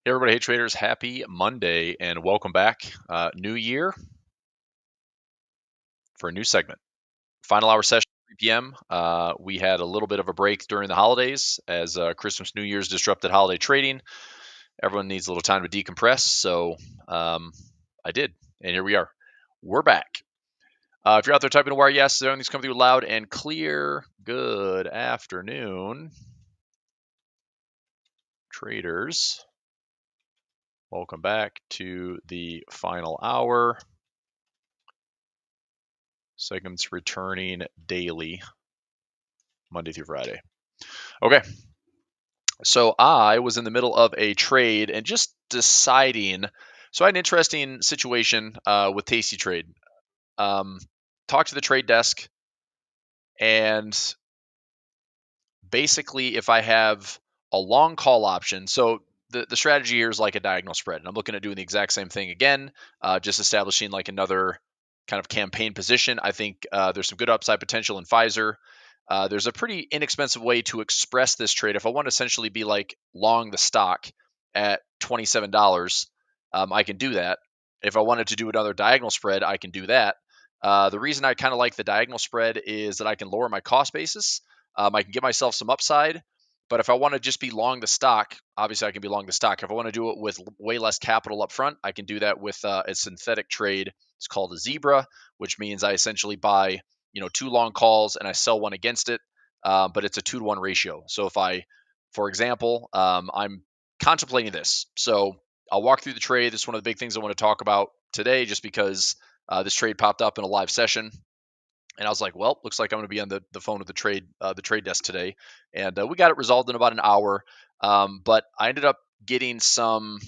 Hey everybody, hey traders, happy Monday and welcome back. New year for a new segment. Final hour session, 3 p.m. We had a little bit of a break during the holidays as Christmas, New Year's disrupted holiday trading. Everyone needs a little time to decompress, so I did, and here we are. We're back. If you're out there typing a wire, yes, everything's coming through loud and clear. Good afternoon, traders. Welcome back to the final hour. Segments returning daily, Monday through Friday. Okay. So I was in the middle of a trade and just deciding. So I had an interesting situation with Tasty Trade. Talked to the trade desk, and basically, if I have a long call option, so the strategy here is like a diagonal spread. And I'm looking at doing the exact same thing again, just establishing like another kind of campaign position. I think there's some good upside potential in Pfizer. There's a pretty inexpensive way to express this trade. If I want to essentially be like long the stock at $27, I can do that. If I wanted to do another diagonal spread, I can do that. The reason I kind of like the diagonal spread is that I can lower my cost basis. I can give myself some upside. But if I want to just be long the stock, obviously I can be long the stock. If I want to do it with way less capital up front, I can do that with a synthetic trade. It's called a zebra, which means I essentially buy two long calls and I sell one against it, but it's a 2-to-1 ratio. So if I, for example, I'm contemplating this. So I'll walk through the trade. This is one of the big things I want to talk about today, just because this trade popped up in a live session. And I was like, well, looks like I'm going to be on the phone with the trade desk today. And we got it resolved in about an hour. But I ended up getting some.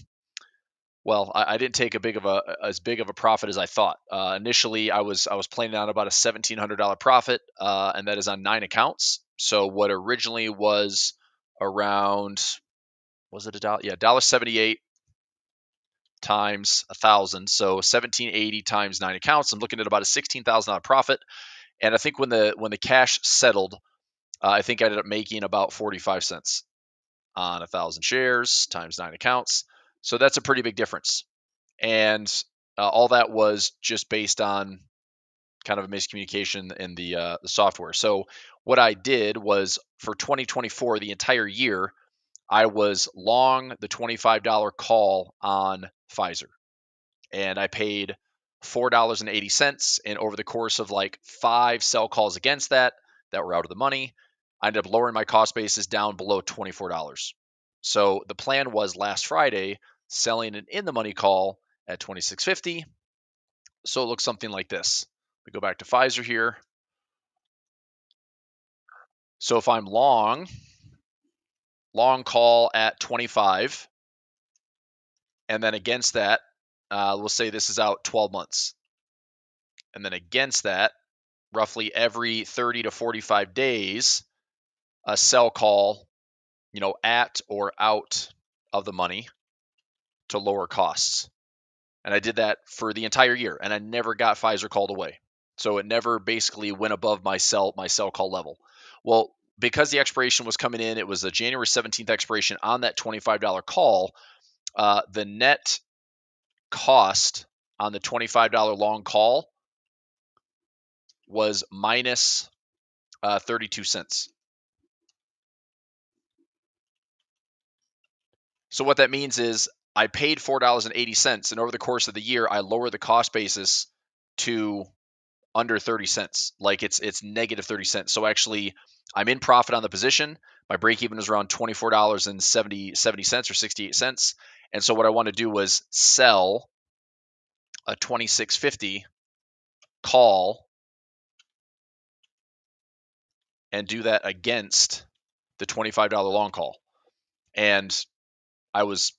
Well, I didn't take as big of a profit as I thought. Initially, I was planning on about a $1,700 profit, and that is on 9 accounts. So what originally was around, was it $1? Yeah, $1.78 times 1,000, so 1,780 times 9 accounts. I'm looking at about a $16,000 profit. And I think when the cash settled, I think I ended up making about 45 cents on 1,000 shares times 9 accounts. So that's a pretty big difference. And all that was just based on kind of a miscommunication in the software. So what I did was, for 2024, the entire year, I was long the $25 call on Pfizer, and I paid $4.80. And over the course of like 5 sell calls against that were out of the money, I ended up lowering my cost basis down below $24. So the plan was last Friday selling an in the money call at $26.50. So it looks something like this. We go back to Pfizer here. So if I'm long call at 25, and then against that, we'll say this is out 12 months. And then against that, roughly every 30 to 45 days, a sell call, at or out of the money to lower costs. And I did that for the entire year, and I never got Pfizer called away. So it never basically went above my sell call level. Well, because the expiration was coming in, it was a January 17th expiration on that $25 call. The net cost on the $25 long call was minus 32 cents. So what that means is I paid $4.80, and over the course of the year, I lowered the cost basis to under 30 cents. Like it's negative 30 cents. So actually, I'm in profit on the position. My break even is around $24.70 or 68 cents. And so what I want to do was sell a 26.50 call and do that against the $25 long call. And I was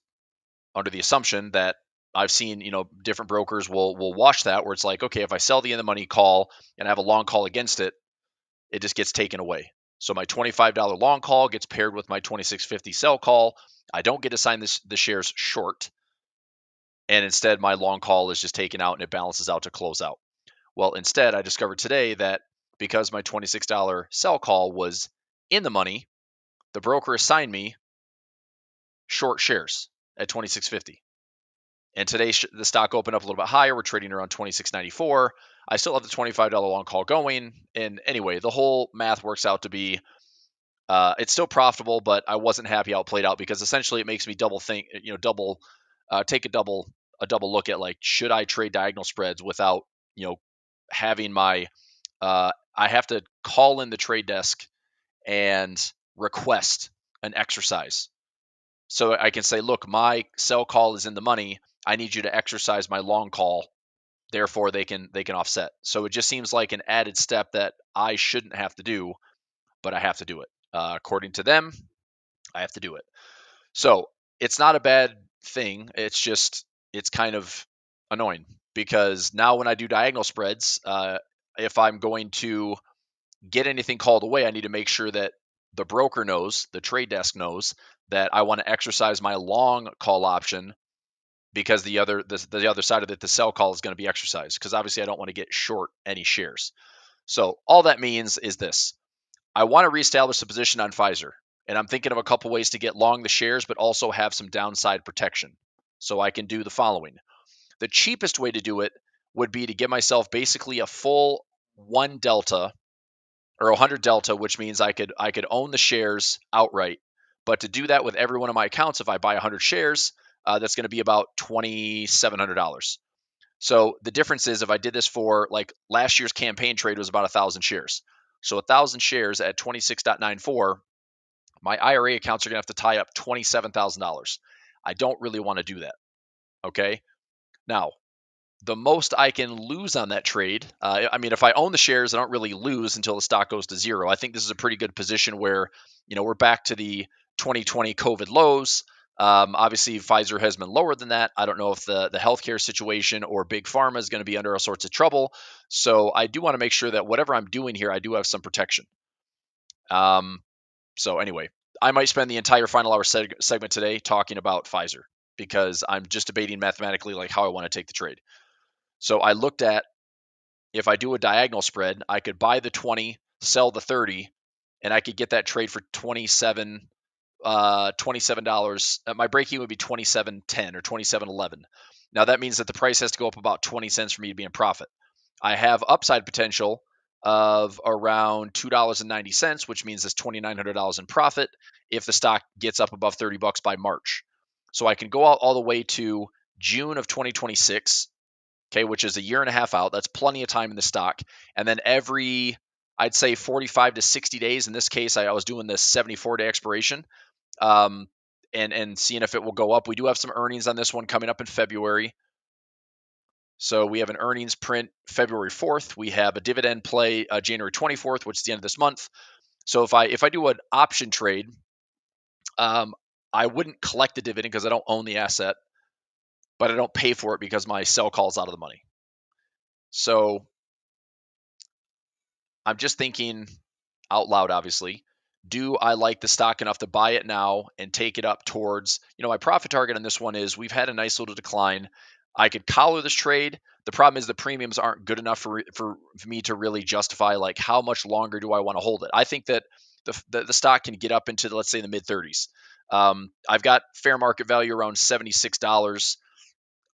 under the assumption that I've seen, different brokers will wash that, where it's like, okay, if I sell the in the money call and I have a long call against it, it just gets taken away. So my $25 long call gets paired with my 26.50 sell call. I don't get assigned the shares short, and instead my long call is just taken out and it balances out to close out. Well, instead, I discovered today that because my $26 sell call was in the money, the broker assigned me short shares. at 26.50. And today the stock opened up a little bit higher. We're trading around 26.94. I still have the $25 long call going. And anyway, the whole math works out to be it's still profitable, but I wasn't happy how it played out because essentially it makes me take a double look at, like, should I trade diagonal spreads without, having my I have to call in the trade desk and request an exercise. So I can say, look, my sell call is in the money. I need you to exercise my long call. Therefore, they can offset. So it just seems like an added step that I shouldn't have to do, but I have to do it. According to them, I have to do it. So it's not a bad thing. It's kind of annoying because now when I do diagonal spreads, if I'm going to get anything called away, I need to make sure that the broker knows, the trade desk knows that I want to exercise my long call option because the other side of it, the sell call, is going to be exercised because obviously I don't want to get short any shares. So all that means is this. I want to reestablish the position on Pfizer, and I'm thinking of a couple ways to get long the shares but also have some downside protection. So I can do the following. The cheapest way to do it would be to give myself basically a full 1 delta or 100 delta, which means I could own the shares outright. But to do that with every one of my accounts, if I buy 100 shares, that's going to be about $2,700. So the difference is if I did this for, like, last year's campaign trade was about 1,000 shares. So 1,000 shares at 26.94, my IRA accounts are going to have to tie up $27,000. I don't really want to do that. Okay. Now, the most I can lose on that trade, if I own the shares, I don't really lose until the stock goes to zero. I think this is a pretty good position where, we're back to the 2020 COVID lows. Obviously, Pfizer has been lower than that. I don't know if the healthcare situation or big pharma is going to be under all sorts of trouble. So I do want to make sure that whatever I'm doing here, I do have some protection. So anyway, I might spend the entire final hour segment today talking about Pfizer because I'm just debating mathematically, like, how I want to take the trade. So I looked at, if I do a diagonal spread, I could buy the 20, sell the 30, and I could get that trade for $27. My break even would be $27.10 or $27.11. Now that means that the price has to go up about 20 cents for me to be in profit. I have upside potential of around $2.90, which means there's $2,900 in profit if the stock gets up above $30 by March. So I can go out all the way to June of 2026, okay, which is a year and a half out. That's plenty of time in the stock. And then every, I'd say 45 to 60 days, in this case, I was doing this 74-day expiration, and seeing if it will go up. We do have some earnings on this one coming up in February. So we have an earnings print February 4th. We have a dividend play January 24th, which is the end of this month. So if I do an option trade, I wouldn't collect the dividend because I don't own the asset, but I don't pay for it because my sell call is out of the money. So I'm just thinking out loud, obviously. Do I like the stock enough to buy it now and take it up towards, my profit target on this one is we've had a nice little decline. I could collar this trade. The problem is the premiums aren't good enough for me to really justify, like, how much longer do I want to hold it. I think that the stock can get up into, let's say, the mid 30s. I've got fair market value around $76.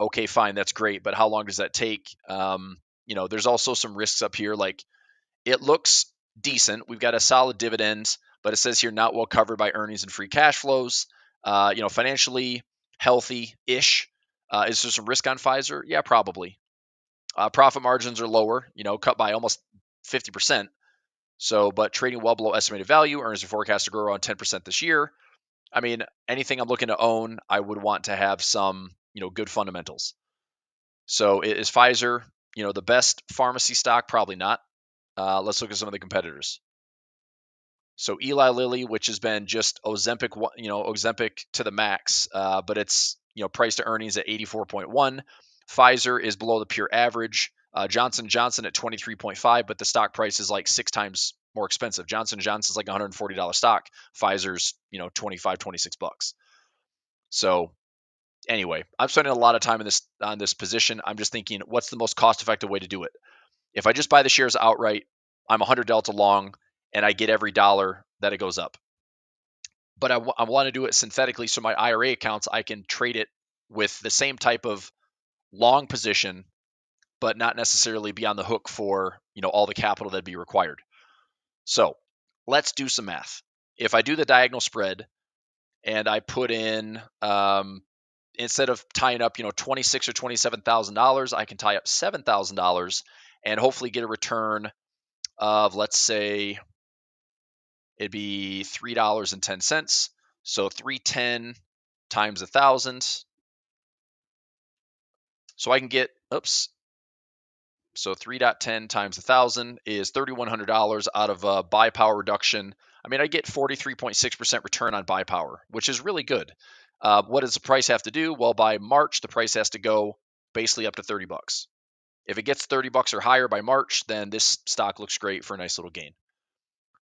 Okay, fine, that's great, but how long does that take? There's also some risks up here. Like, it looks decent. We've got a solid dividend, but it says here not well covered by earnings and free cash flows. Financially healthy-ish. Is there some risk on Pfizer? Yeah, probably. Profit margins are lower, cut by almost 50%. So, but trading well below estimated value. Earnings are forecast to grow around 10% this year. Anything I'm looking to own, I would want to have some, good fundamentals. So is Pfizer, the best pharmacy stock? Probably not. Let's look at some of the competitors. So Eli Lilly, which has been just Ozempic to the max, but it's, price to earnings at 84.1. Pfizer is below the pure average. Johnson & Johnson at 23.5, but the stock price is like 6 times more expensive. Johnson & Johnson's like $140 stock. Pfizer's, $25, $26. So anyway, I'm spending a lot of time on this position. I'm just thinking, what's the most cost-effective way to do it? If I just buy the shares outright, I'm 100 delta long, and I get every dollar that it goes up. but I want to do it synthetically, so my IRA accounts, I can trade it with the same type of long position, but not necessarily be on the hook for, all the capital that'd be required. So let's do some math. If I do the diagonal spread and I put in, instead of tying up, $26,000 or $27,000, I can tie up $7,000 and hopefully get a return of, let's say, it'd be $3.10. So 310 times 1,000. So I can get, so 3.10 times 1,000 is $3,100 out of a buy power reduction. I mean, I get 43.6% return on buy power, which is really good. What does the price have to do? Well, by March, the price has to go basically up to $30. If it gets $30 or higher by March, then this stock looks great for a nice little gain.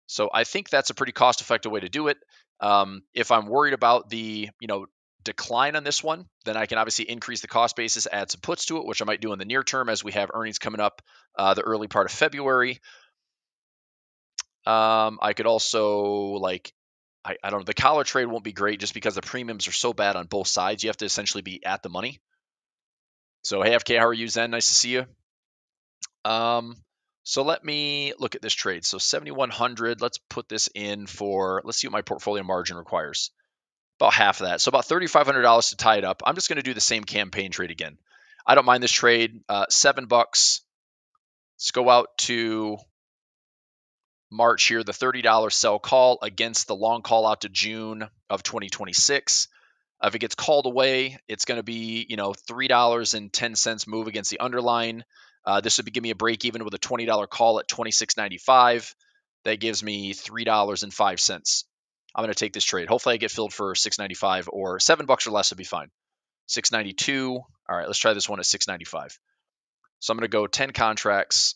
So I think that's a pretty cost-effective way to do it. If I'm worried about the, decline on this one, then I can obviously increase the cost basis, add some puts to it, which I might do in the near term as we have earnings coming up the early part of February. I could also I don't know, the collar trade won't be great just because the premiums are so bad on both sides. You have to essentially be at the money. So hey, FK, how are you, Zen? Nice to see you. So let me look at this trade. So 7,100, let's put this in for, let's see what my portfolio margin requires. About half of that. So about $3,500 to tie it up. I'm just going to do the same campaign trade again. I don't mind this trade. $7. Let's go out to March here, the $30 sell call against the long call out to June of 2026. If it gets called away, it's going to be, $3.10 move against the underlying. This would give me a break even with a $20 call at $26.95. That gives me $3.05. I'm going to take this trade. Hopefully I get filled for $6.95 or $7 or less would be fine. $6.92. All right, let's try this one at $6.95. So I'm going to go 10 contracts.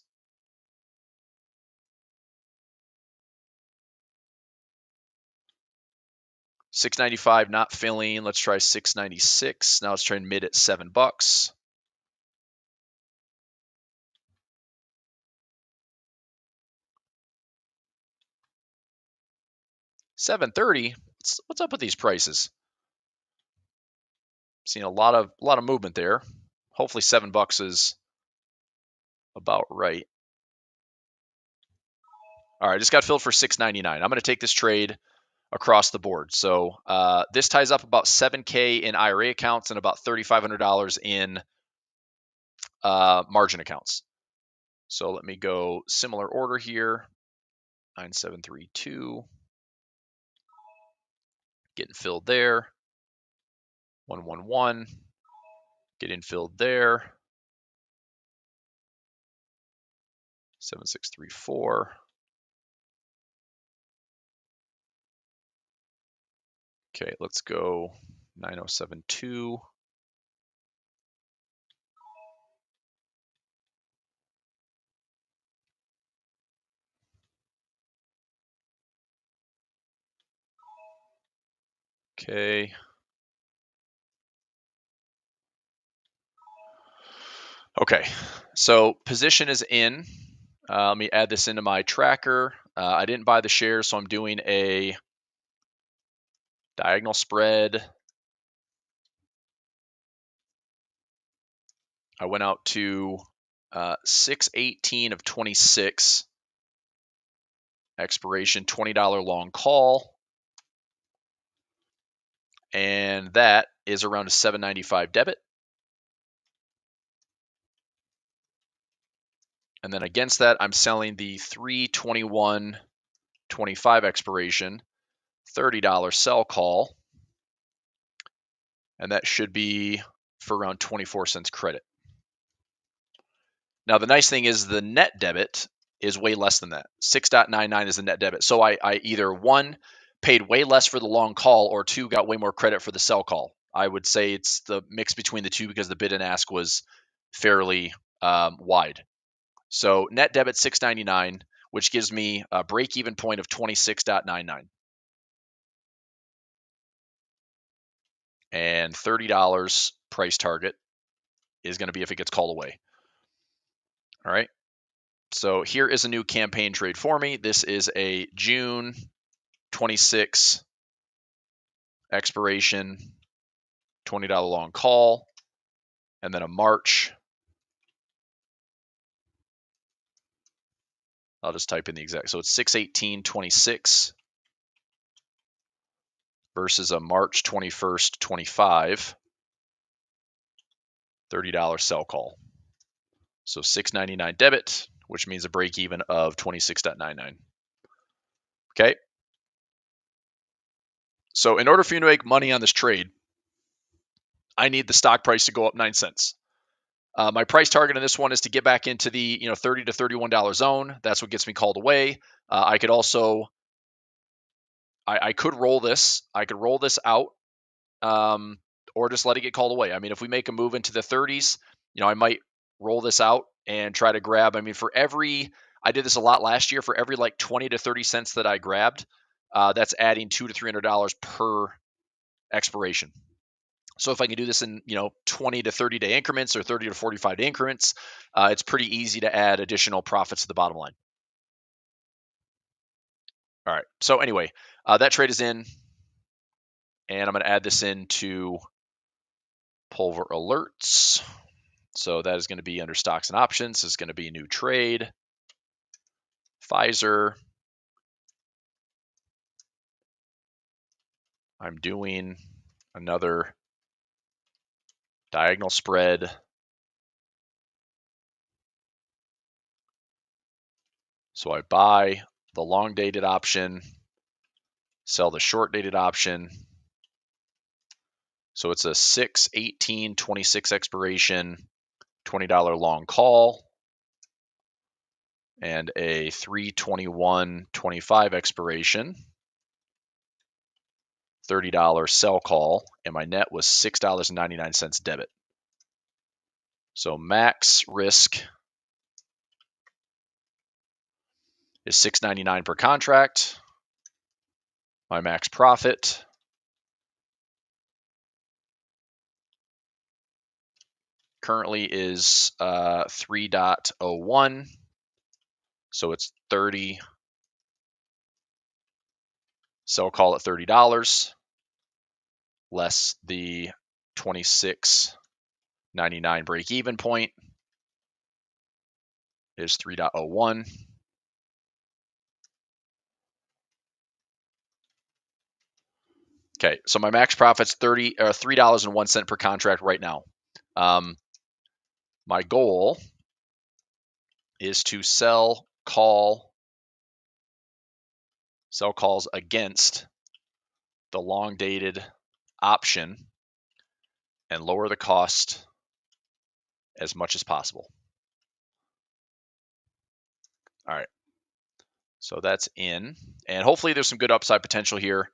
$6.95 not filling. Let's try $6.96. Now let's try mid at $7. $7.30. What's up with these prices? Seeing a lot of movement there. Hopefully $7 is about right. All right, I just got filled for $6.99. I'm going to take this trade across the board. So this ties up about $7K in IRA accounts and about $3,500 in margin accounts. So let me go similar order here. 9732. Getting filled there. 111. Getting filled there. 7634. Okay, let's go 9072. Okay. Okay, so position is in. Let me add this into my tracker. I didn't buy the shares, so I'm doing a diagonal spread. I went out to 6/18 of 26. Expiration $20 long call. And that is around a $7.95 debit. And then against that, I'm selling the 3/21/25 expiration, $30 sell call. And that should be for around 24 cents credit. Now, the nice thing is the net debit is way less than that. 6.99 is the net debit. So I either, one, paid way less for the long call, or two, got way more credit for the sell call. I would say it's the mix between the two because the bid and ask was fairly wide. So net debit 6.99, which gives me a break-even point of 26.99. And $30 price target is going to be if it gets called away. All right. So here is a new campaign trade for me. This is a June 26 expiration, $20 long call, and then a March. I'll just type in the exact. So it's 6/18/26 versus a March 21st, 25, $30 sell call. So $6.99 debit, which means a break even of 26.99. Okay. So in order for you to make money on this trade, I need the stock price to go up 9 cents. My price target on this one is to get back into the $30 to $31 zone. That's what gets me called away. I could also, I could roll this. I could roll this out, or just let it get called away. I mean, if we make a move into the 30s, I might roll this out and try to grab. I mean, I did this a lot last year. For every like 20 to 30 cents that I grabbed, that's adding $200 to $300 per expiration. So if I can do this in 20 to 30 day increments or 30 to 45 day increments, it's pretty easy to add additional profits to the bottom line. All right. So anyway, that trade is in, and I'm going to add this into Pulver alerts. So that is going to be under stocks and options. It's going to be a new trade, Pfizer. I'm doing another diagonal spread. So I buy the long dated option, sell the short dated option. So it's a 6/18/26 expiration, $20 long call, and a 3/21/25 expiration, $30 sell call, and my net was $6.99 debit. So max risk is $6.99 per contract. My max profit currently is 3.01. So it's 30. Sell call at $30 less the $26.99 break even point is 3.01. Okay, so my max profit's $3.01 per contract right now. My goal is to sell calls against the long dated option and lower the cost as much as possible. All right, so that's in, and hopefully there's some good upside potential here.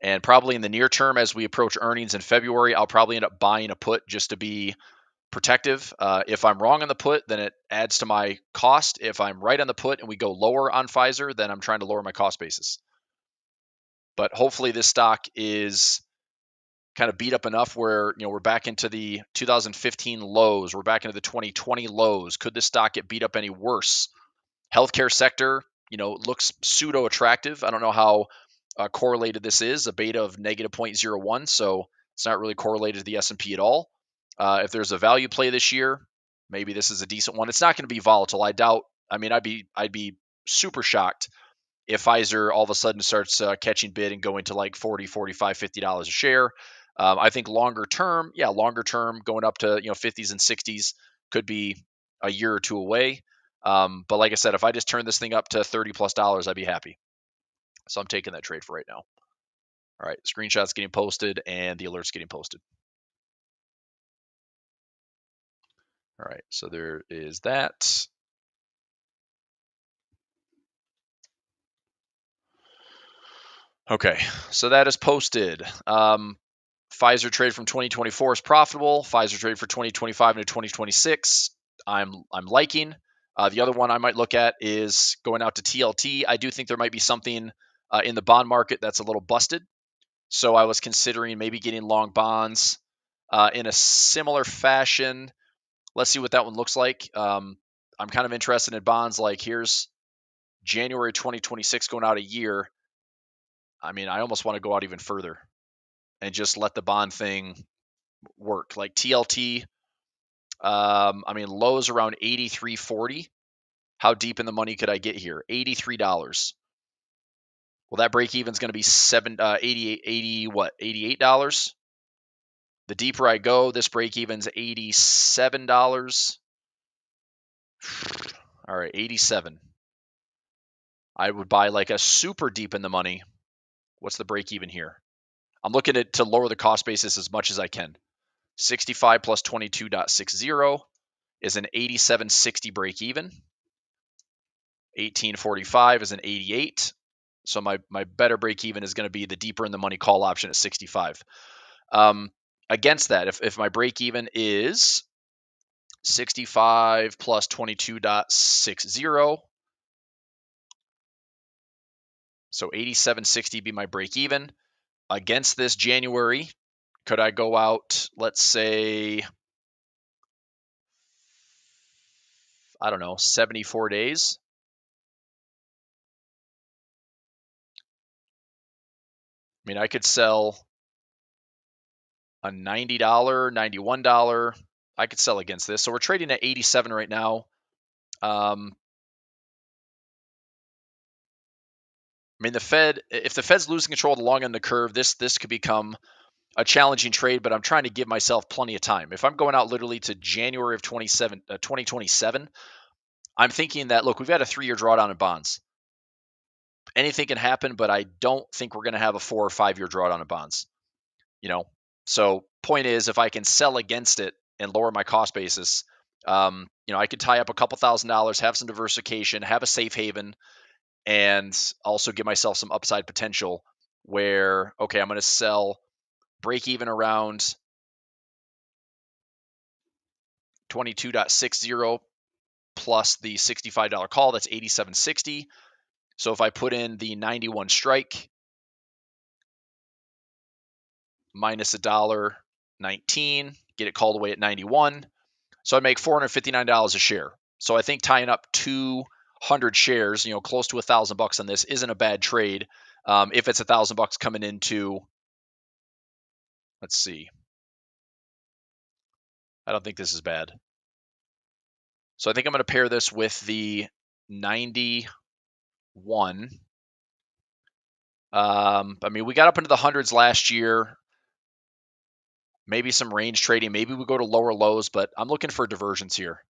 And probably in the near term, as we approach earnings in February, I'll probably end up buying a put just to be protective. If I'm wrong on the put, then it adds to my cost. If I'm right on the put and we go lower on Pfizer, then I'm trying to lower my cost basis. But hopefully this stock is kind of beat up enough where we're back into the 2015 lows. We're back into the 2020 lows. Could this stock get beat up any worse? Healthcare sector, looks pseudo attractive. I don't know how correlated this is, a beta of negative 0.01, so it's not really correlated to the S&P at all. If there's a value play this year, maybe this is a decent one. It's not going to be volatile. I doubt. I mean, I'd be super shocked if Pfizer all of a sudden starts catching bid and going to like $40, $45, $50 a share. I think longer term, going up to 50s and 60s could be a year or two away. But like I said, if I just turn this thing up to $30+, I'd be happy. So I'm taking that trade for right now. All right, screenshots getting posted and the alerts getting posted. All right, so there is that. Okay, so that is posted. Pfizer trade from 2024 is profitable. Pfizer trade for 2025 into 2026, I'm liking. The other one I might look at is going out to TLT. I do think there might be something in the bond market that's a little busted. So I was considering maybe getting long bonds in a similar fashion. Let's see what that one looks like. I'm kind of interested in bonds like here's January 2026 going out a year. I mean, I almost want to go out even further and just let the bond thing work. Like TLT, I mean, lows around 83.40. How deep in the money could I get here? $83. Well, that break even is going to be 88. The deeper I go, this break even's $87. All right, 87. I would buy like a super deep in the money. What's the break even here? I'm looking at to lower the cost basis as much as I can. 65 plus 22.60 is an 87.60 break even. 1845 is an 88. So my better break even is going to be the deeper in the money call option at 65. Against that, if my break even is 65 plus 22.60, so 87.60 be my break even. Against this January, could I go out, let's say, I don't know, 74 days? I mean, I could sell a $90, $91. I could sell against this. So we're trading at 87 right now. I mean, if the Fed's losing control of the long end of the curve, this could become a challenging trade, but I'm trying to give myself plenty of time. If I'm going out literally to January of 2027, I'm thinking that, look, we've got a 3-year drawdown in bonds. Anything can happen, but I don't think we're going to have a 4 or 5-year drawdown in bonds. So point is, if I can sell against it and lower my cost basis, I could tie up a couple $1,000s, have some diversification, have a safe haven, and also give myself some upside potential where, okay, I'm going to sell break even around 22.60 plus the $65 call, that's 87.60. So if I put in the 91 strike minus $1.19, get it called away at 91. So I make $459 a share. So I think tying up 200 shares, close to $1,000 on this isn't a bad trade. If it's $1,000 coming into, let's see, I don't think this is bad. So I think I'm going to pair this with the 91. I mean, we got up into the hundreds last year. Maybe some range trading. Maybe we go to lower lows, but I'm looking for diversions here.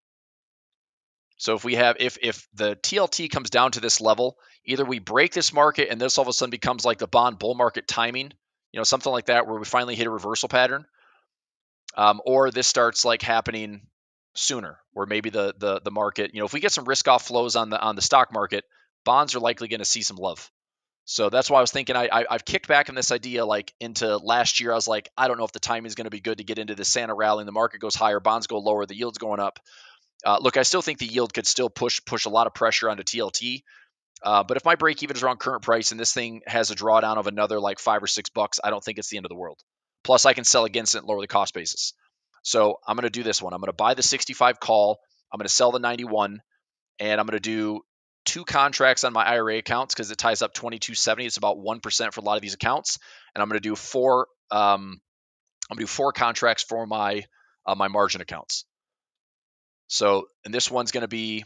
So if the TLT comes down to this level, either we break this market and this all of a sudden becomes like the bond bull market timing, something like that, where we finally hit a reversal pattern, or this starts like happening sooner, where maybe the market, if we get some risk off flows on the stock market, bonds are likely going to see some love. So that's why I was thinking I've kicked back on this idea like into last year. I was like, I don't know if the timing is going to be good to get into the Santa rally and the market goes higher, bonds go lower, the yield's going up. Look, I still think the yield could still push a lot of pressure onto TLT. But if my break even is around current price and this thing has a drawdown of another like $5 or $6, I don't think it's the end of the world. Plus, I can sell against it and lower the cost basis. So I'm going to do this one. I'm going to buy the 65 call. I'm going to sell the 91, and I'm going to do 2 contracts on my IRA accounts because it ties up 2270. It's about 1% for a lot of these accounts, and I'm going to do 4. I'm going to do 4 contracts for my margin accounts. So, and this one's going to be,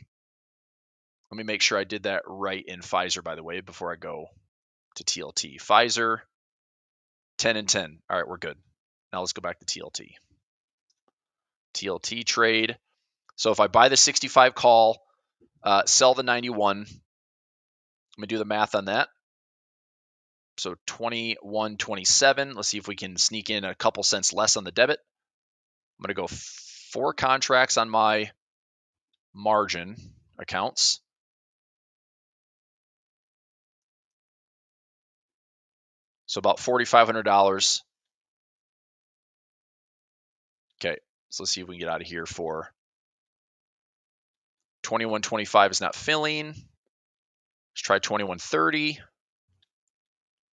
let me make sure I did that right in Pfizer, by the way, before I go to TLT. Pfizer, 10 and 10. All right, we're good. Now let's go back to TLT. TLT trade. So if I buy the 65 call, sell the 91, I'm going to do the math on that. So 21.27. Let's see if we can sneak in a couple cents less on the debit. I'm going to go 4 contracts on my margin accounts. So about $4,500. Okay, so let's see if we can get out of here for 21.25 is not filling. Let's try 21.30.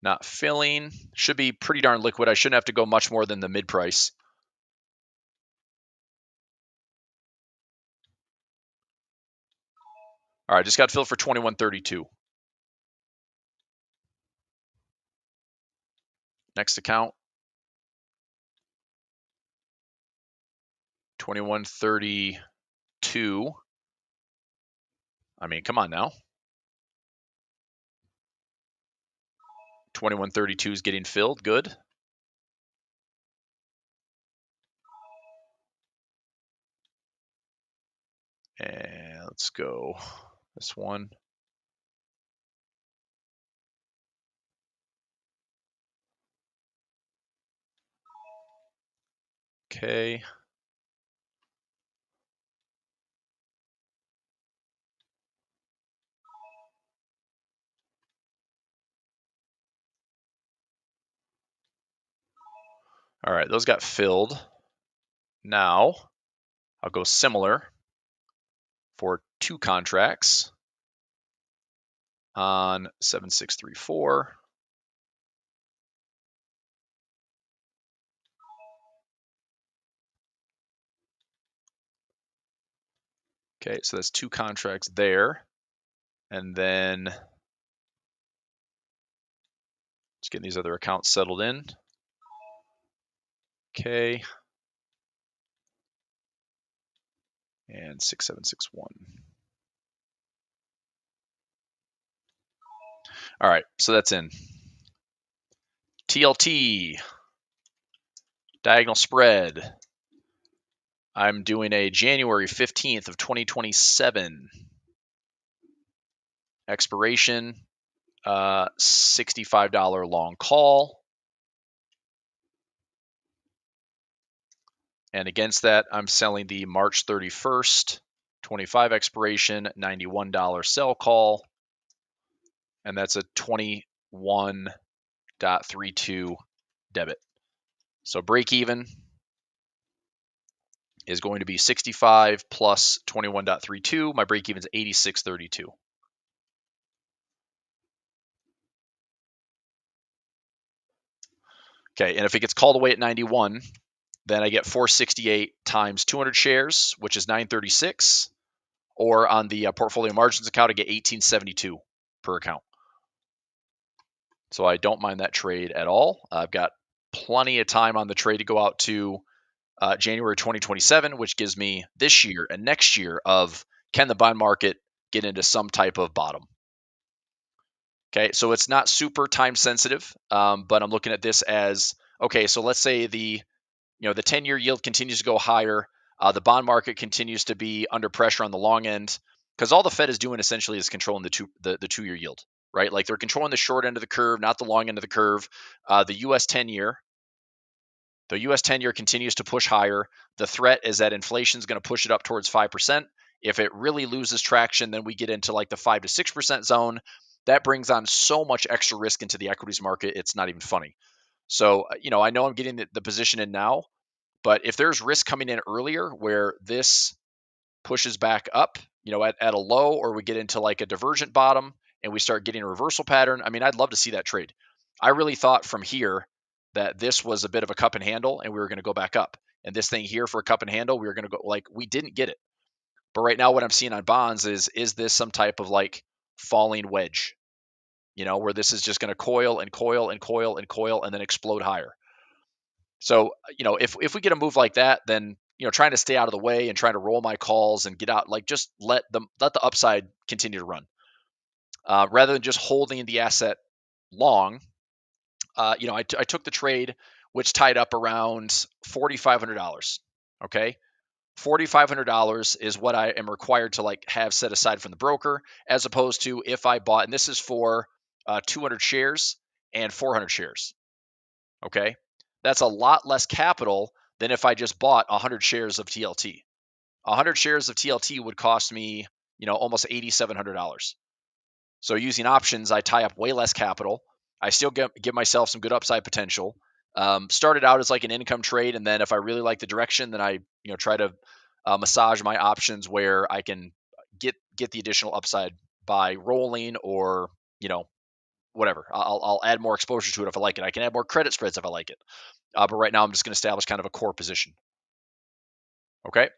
Not filling. Should be pretty darn liquid. I shouldn't have to go much more than the mid price. All right, just got filled for 21.32. Next account, 2132. I mean, come on now. 2132 is getting filled. Good. And let's go this one. Okay. All right, those got filled. Now I'll go similar for 2 contracts on 7634. Okay, so that's 2 contracts there. And then just getting these other accounts settled in. Okay. And 6761. All right, so that's in. TLT, diagonal spread. I'm doing a January 15th of 2027 expiration, $65 long call. And against that, I'm selling the March 31st, 25 expiration, $91 sell call. And that's a 21.32 debit. So break even is going to be 65 plus 21.32. My break even is 86.32. Okay, and if it gets called away at 91, then I get 468 times 200 shares, which is 936. Or on the portfolio margins account, I get 1872 per account. So I don't mind that trade at all. I've got plenty of time on the trade to go out to January 2027, which gives me this year and next year of can the bond market get into some type of bottom. Okay, so it's not super time sensitive, but I'm looking at this as, okay, so let's say the 10-year yield continues to go higher. The bond market continues to be under pressure on the long end because all the Fed is doing essentially is controlling the 2-year yield, right? Like they're controlling the short end of the curve, not the long end of the curve. The U.S. 10-year continues to push higher. The threat is that inflation is going to push it up towards 5%. If it really loses traction, then we get into like the 5 to 6% zone. That brings on so much extra risk into the equities market. It's not even funny. So, I know I'm getting the position in now, but if there's risk coming in earlier where this pushes back up, at a low, or we get into like a divergent bottom and we start getting a reversal pattern, I mean, I'd love to see that trade. I really thought from here that this was a bit of a cup and handle and we were going to go back up. And this thing here for a cup and handle, we were going to go we didn't get it. But right now what I'm seeing on bonds is this some type of like falling wedge, where this is just going to coil and coil and coil and coil and then explode higher. So, if we get a move like that, then, trying to stay out of the way and trying to roll my calls and get out, like just let the upside continue to run, rather than just holding the asset long. I took the trade, which tied up around $4,500. Okay. $4,500 is what I am required to have set aside from the broker, as opposed to if I bought, and this is for 200 shares and 400 shares. Okay. That's a lot less capital than if I just bought 100 shares of TLT. 100 shares of TLT would cost me, almost $8,700. So using options, I tie up way less capital. I still give myself some good upside potential. Started out as like an income trade, and then if I really like the direction, then I try to massage my options where I can get the additional upside by rolling or whatever. I'll add more exposure to it if I like it. I can add more credit spreads if I like it. But right now I'm just going to establish kind of a core position. Okay.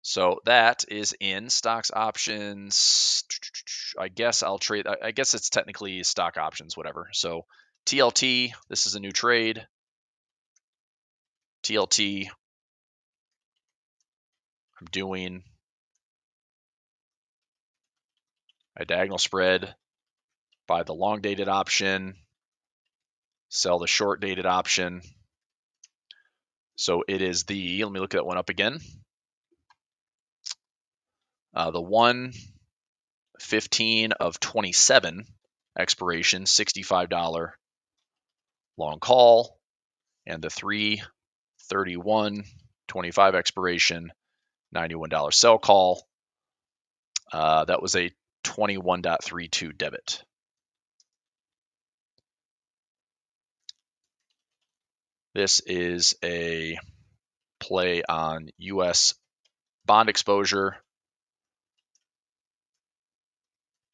So that is in stocks options. I guess I'll trade. I guess it's technically stock options, whatever. So TLT, this is a new trade. TLT, I'm doing a diagonal spread, buy the long dated option, sell the short dated option. So it is the, let me look at that one up again. The 1/15 of 27 expiration, $65 long call, and the 3/31/25 expiration, $91 sell call. That was a 21.32 debit. This is a play on US bond exposure.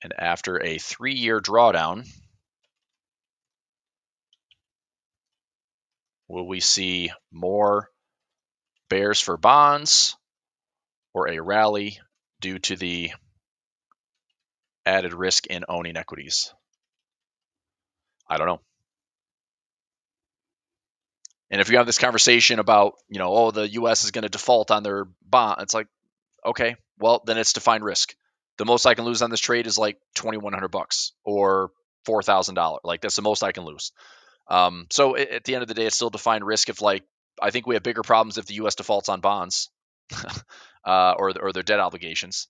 And after a 3-year drawdown, will we see more bears for bonds or a rally due to the added risk in owning equities? I don't know. And if you have this conversation about, oh, the US is going to default on their bond, it's like, okay, well, then it's defined risk. The most I can lose on this trade is like $2,100 or $4,000. Like that's the most I can lose. So at the end of the day, it's still defined risk. If I think we have bigger problems if the U.S. defaults on bonds or their debt obligations.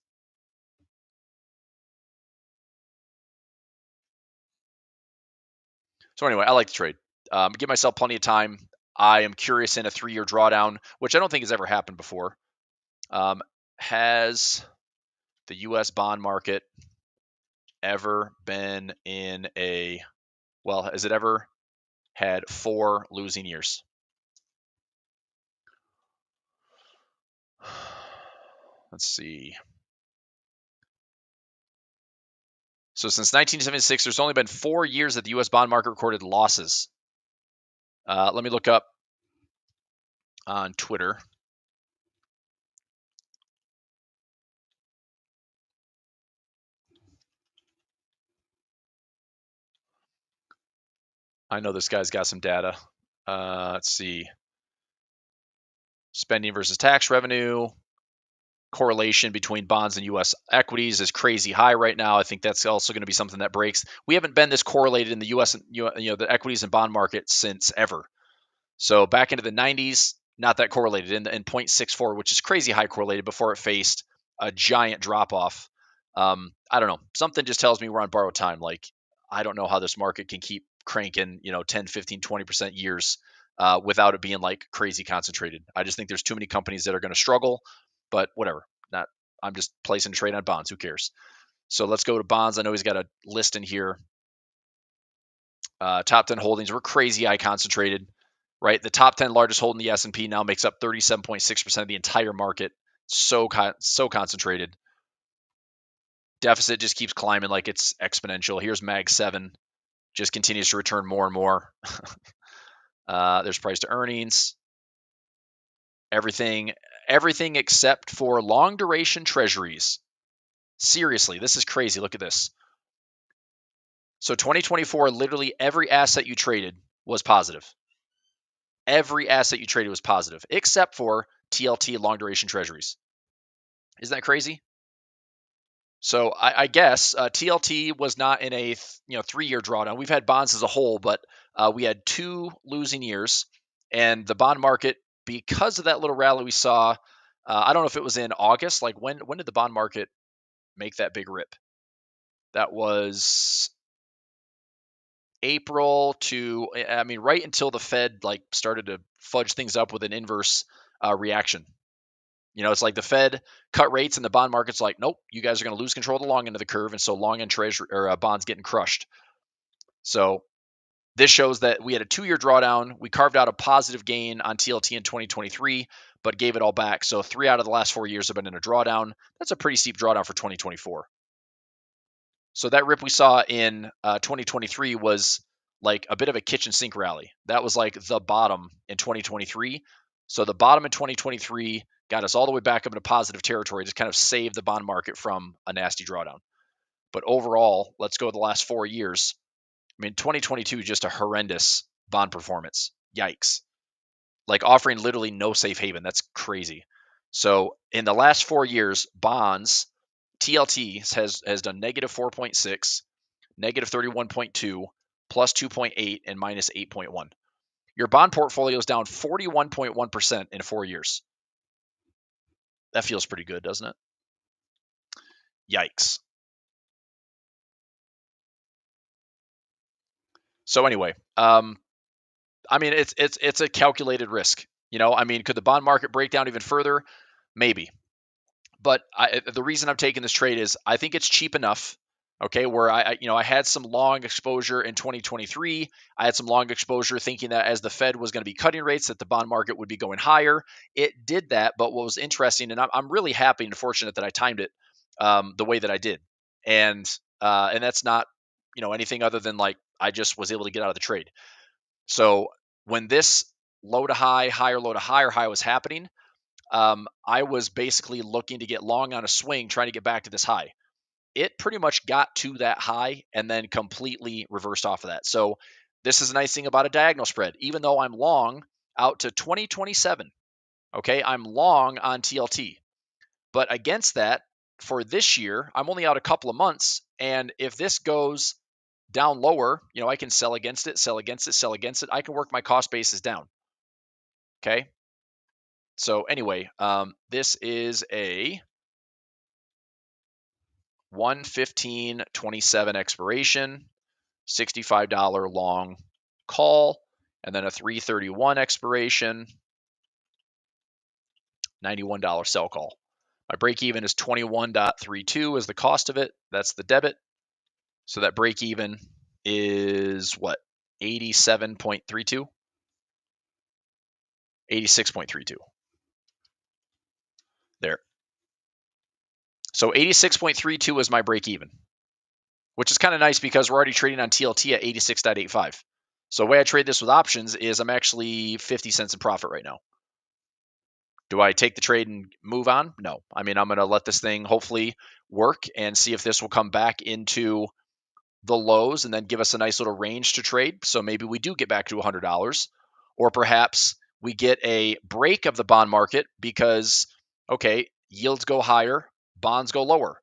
So anyway, I like the trade. Give myself plenty of time. I am curious in a 3-year drawdown, which I don't think has ever happened before. Has the U.S. bond market ever been in has it ever had 4 losing years? Let's see. So since 1976, there's only been 4 years that the U.S. bond market recorded losses. Let me look up on Twitter. I know this guy's got some data. Let's see. Spending versus tax revenue. Correlation between bonds and U.S. equities is crazy high right now. I think that's also going to be something that breaks. We haven't been this correlated in the U.S. The equities and bond market since ever. So back into the 90s, not that correlated in 0.64, which is crazy high correlated before it faced a giant drop off. I don't know. Something just tells me we're on borrowed time. Like, I don't know how this market can keep cranking, 10, 15, 20% years without it being like crazy concentrated. I just think there's too many companies that are going to struggle, but whatever. I'm just placing a trade on bonds. Who cares? So let's go to bonds. I know he's got a list in here. Top 10 holdings were crazy high concentrated, right? The top 10 largest holding the S&P now makes up 37.6% of the entire market. So concentrated. Deficit just keeps climbing like it's exponential. Here's Mag 7, just continues to return more and more. There's price to earnings. Everything except for long duration treasuries. Seriously, this is crazy. Look at this. So 2024, literally every asset you traded was positive. Every asset you traded was positive, except for TLT long duration treasuries. Isn't that crazy? So I guess TLT was not in a 3-year drawdown. We've had bonds as a whole, but we had 2 losing years, and the bond market, because of that little rally we saw, I don't know if it was in August. Like when did the bond market make that big rip? That was April to, right until the Fed started to fudge things up with an inverse reaction. It's like the Fed cut rates and the bond market's like, nope, you guys are going to lose control of the long end of the curve, and so long end treasury or bonds getting crushed. So this shows that we had a 2-year drawdown. We carved out a positive gain on TLT in 2023, but gave it all back. So 3 out of the last 4 years have been in a drawdown. That's a pretty steep drawdown for 2024. So that rip we saw in 2023 was like a bit of a kitchen sink rally. That was like the bottom in 2023. So the bottom in 2023 got us all the way back up into positive territory, just kind of saved the bond market from a nasty drawdown. But overall, let's go the last 4 years. I mean, 2022 just a horrendous bond performance. Yikes. Like offering literally no safe haven. That's crazy. So in the last 4 years, bonds, TLT has done negative 4.6, negative 31.2, plus 2.8, and minus 8.1. Your bond portfolio is down 41.1% in 4 years. That feels pretty good, doesn't it? Yikes. So anyway, I mean, it's a calculated risk. I mean, could the bond market break down even further? Maybe. But the reason I'm taking this trade is I think it's cheap enough. Okay, where I had some long exposure in 2023. I had some long exposure thinking that as the Fed was going to be cutting rates, that the bond market would be going higher. It did that, but what was interesting, and I'm really happy and fortunate that I timed it the way that I did, and that's not anything other than like I just was able to get out of the trade. So when this low to high, higher low to higher high was happening, I was basically looking to get long on a swing, trying to get back to this high. It pretty much got to that high and then completely reversed off of that. So this is a nice thing about a diagonal spread. Even though I'm long out to 2027, okay, I'm long on TLT. But against that, for this year, I'm only out a couple of months. And if this goes down lower, I can sell against it, sell against it, sell against it. I can work my cost basis down. Okay. So anyway, this is a 1/15/27 expiration, $65 long call, and then a 3/31 expiration, $91 sell call. My break even is 21.32 is the cost of it. That's the debit. So that break even is what? 87.32? 86.32. There. So 86.32 is my break even, which is kind of nice because we're already trading on TLT at 86.85. So the way I trade this with options is I'm actually 50 cents in profit right now. Do I take the trade and move on? No. I mean, I'm going to let this thing hopefully work and see if this will come back into the lows and then give us a nice little range to trade. So maybe we do get back to $100, or perhaps we get a break of the bond market because, okay, yields go higher, bonds go lower.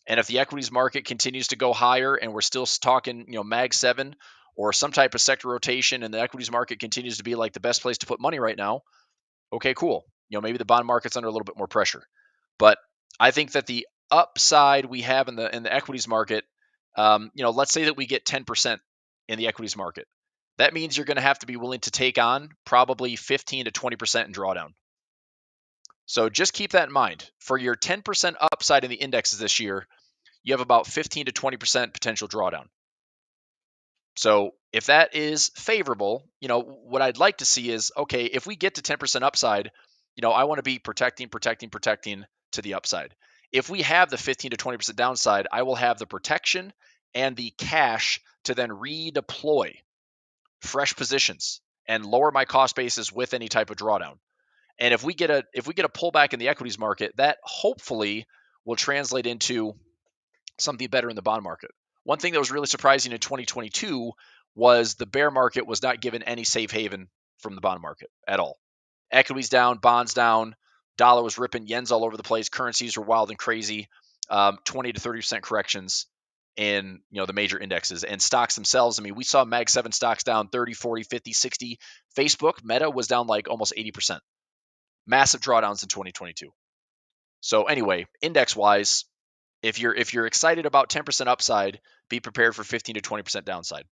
And if the equities market continues to go higher and we're still talking, Mag 7 or some type of sector rotation and the equities market continues to be like the best place to put money right now, okay, cool. Maybe the bond market's under a little bit more pressure. But I think that the upside we have in the equities market, let's say that we get 10% in the equities market. That means you're going to have to be willing to take on probably 15 to 20% in drawdown. So just keep that in mind. For your 10% upside in the indexes this year, you have about 15 to 20% potential drawdown. So if that is favorable, what I'd like to see is, okay, if we get to 10% upside, I want to be protecting to the upside. If we have the 15 to 20% downside, I will have the protection and the cash to then redeploy fresh positions and lower my cost basis with any type of drawdown. And if we get a pullback in the equities market, that hopefully will translate into something better in the bond market. One thing that was really surprising in 2022 was the bear market was not given any safe haven from the bond market at all. Equities down, bonds down, dollar was ripping, yens all over the place, currencies were wild and crazy, 20 to 30% corrections in the major indexes and stocks themselves. I mean, we saw Mag 7 stocks down 30, 40, 50, 60. Facebook, Meta was down like almost 80%. Massive drawdowns in 2022. So anyway, index wise, if you're excited about 10% upside, be prepared for 15 to 20% downside.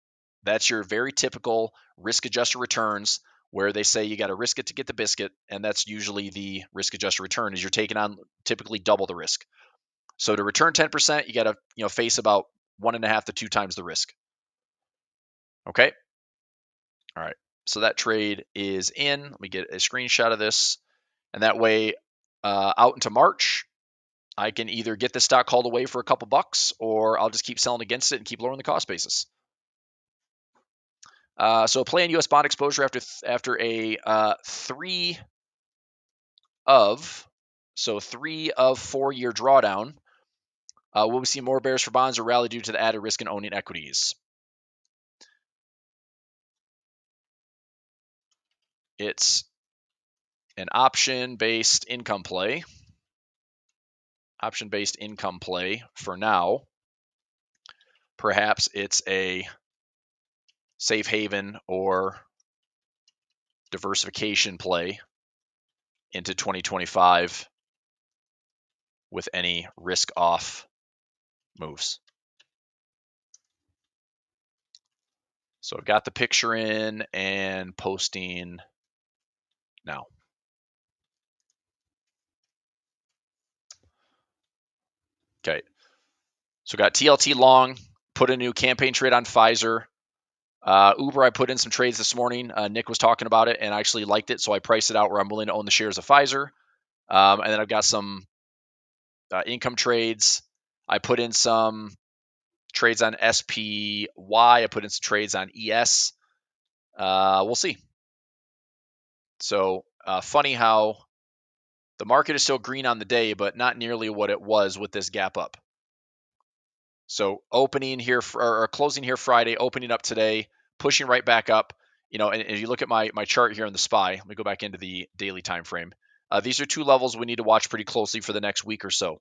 That's your very typical risk-adjusted returns where they say you got to risk it to get the biscuit, and that's usually the risk-adjusted return is you're taking on typically double the risk. So to return 10%, you got to face about 1.5 to 2 times the risk. Okay. All right. So that trade is in. Let me get a screenshot of this, and that way, out into March, I can either get this stock called away for a couple bucks, or I'll just keep selling against it and keep lowering the cost basis. So play in U.S. bond exposure after a 3 of 4 year drawdown. Will we see more bears for bonds or rally due to the added risk in owning equities? it's an option-based income play. Option-based income play for now. Perhaps it's a safe haven or diversification play into 2025 with any risk off moves. So I've got the picture in and posting now. Okay. So got TLT long, put a new campaign trade on Pfizer. Uber, I put in some trades this morning. Nick was talking about it and I actually liked it. So I priced it out where I'm willing to own the shares of Pfizer. And then I've got some income trades. I put in some trades on SPY. I put in some trades on ES. We'll see. So funny how the market is still green on the day, but not nearly what it was with this gap up. So opening here or closing here Friday, opening up today, pushing right back up. And if you look at my chart here on the SPY, let me go back into the daily time frame. These are two levels we need to watch pretty closely for the next week or so.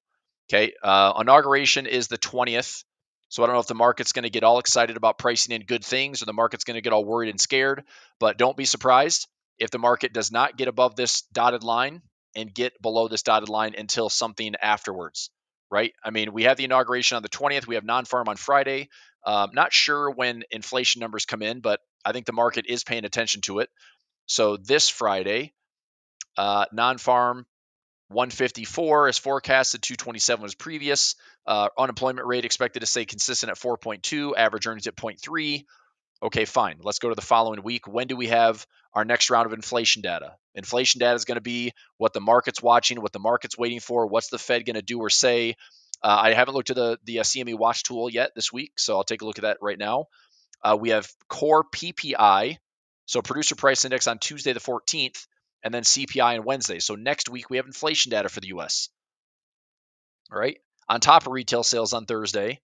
Okay, inauguration is the 20th. So I don't know if the market's going to get all excited about pricing in good things or the market's going to get all worried and scared. But don't be surprised if the market does not get above this dotted line and get below this dotted line until something afterwards. Right? I mean, we have the inauguration on the 20th. We have non-farm on Friday. Not sure when inflation numbers come in, but I think the market is paying attention to it. So this Friday, non-farm 154 is forecasted, 227 was previous. Unemployment rate expected to stay consistent at 4.2, average earnings at 0.3. Okay, fine. Let's go to the following week. When do we have our next round of inflation data? Inflation data is going to be what the market's watching, what the market's waiting for. What's the Fed going to do or say? I haven't looked at the CME watch tool yet this week, so I'll take a look at that right now. We have core PPI, so producer price index on Tuesday the 14th, and then CPI on Wednesday. So next week we have inflation data for the U.S. All right. On top of retail sales on Thursday.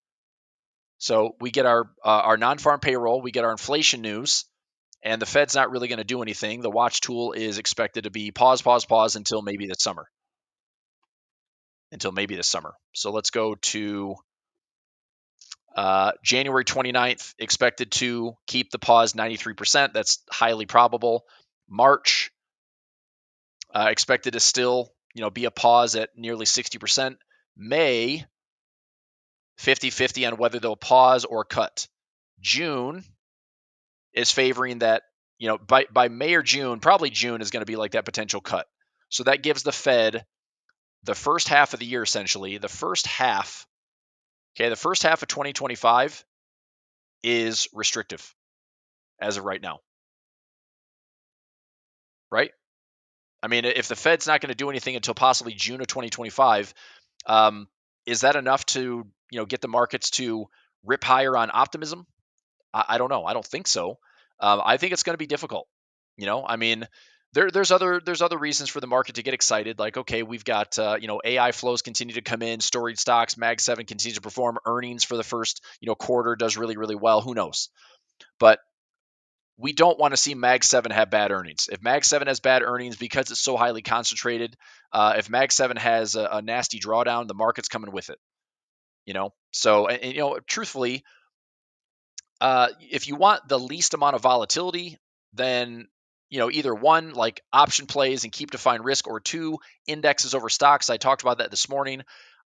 So we get our non-farm payroll, we get our inflation news, and the Fed's not really going to do anything. The watch tool is expected to be pause until maybe this summer. So let's go to January 29th, expected to keep the pause 93%. That's highly probable. March, expected to still, be a pause at nearly 60%. May, 50-50 on whether they'll pause or cut. June is favoring that, by May or June, probably June is going to be like that potential cut. So that gives the Fed the first half of the year, essentially. The first half of 2025 is restrictive as of right now. Right? I mean, if the Fed's not going to do anything until possibly June of 2025, is that enough to, get the markets to rip higher on optimism? I don't know. I don't think so. I think it's going to be difficult. I mean, there's other reasons for the market to get excited. Like, okay, we've got AI flows continue to come in, storage stocks, Mag 7 continues to perform, earnings for the first quarter does really, really well. Who knows? But we don't want to see Mag 7 have bad earnings. If Mag 7 has bad earnings because it's so highly concentrated, if Mag 7 has a nasty drawdown, the market's coming with it. So and truthfully, if you want the least amount of volatility, then either one, like option plays and keep defined risk, or two, indexes over stocks. I talked about that this morning.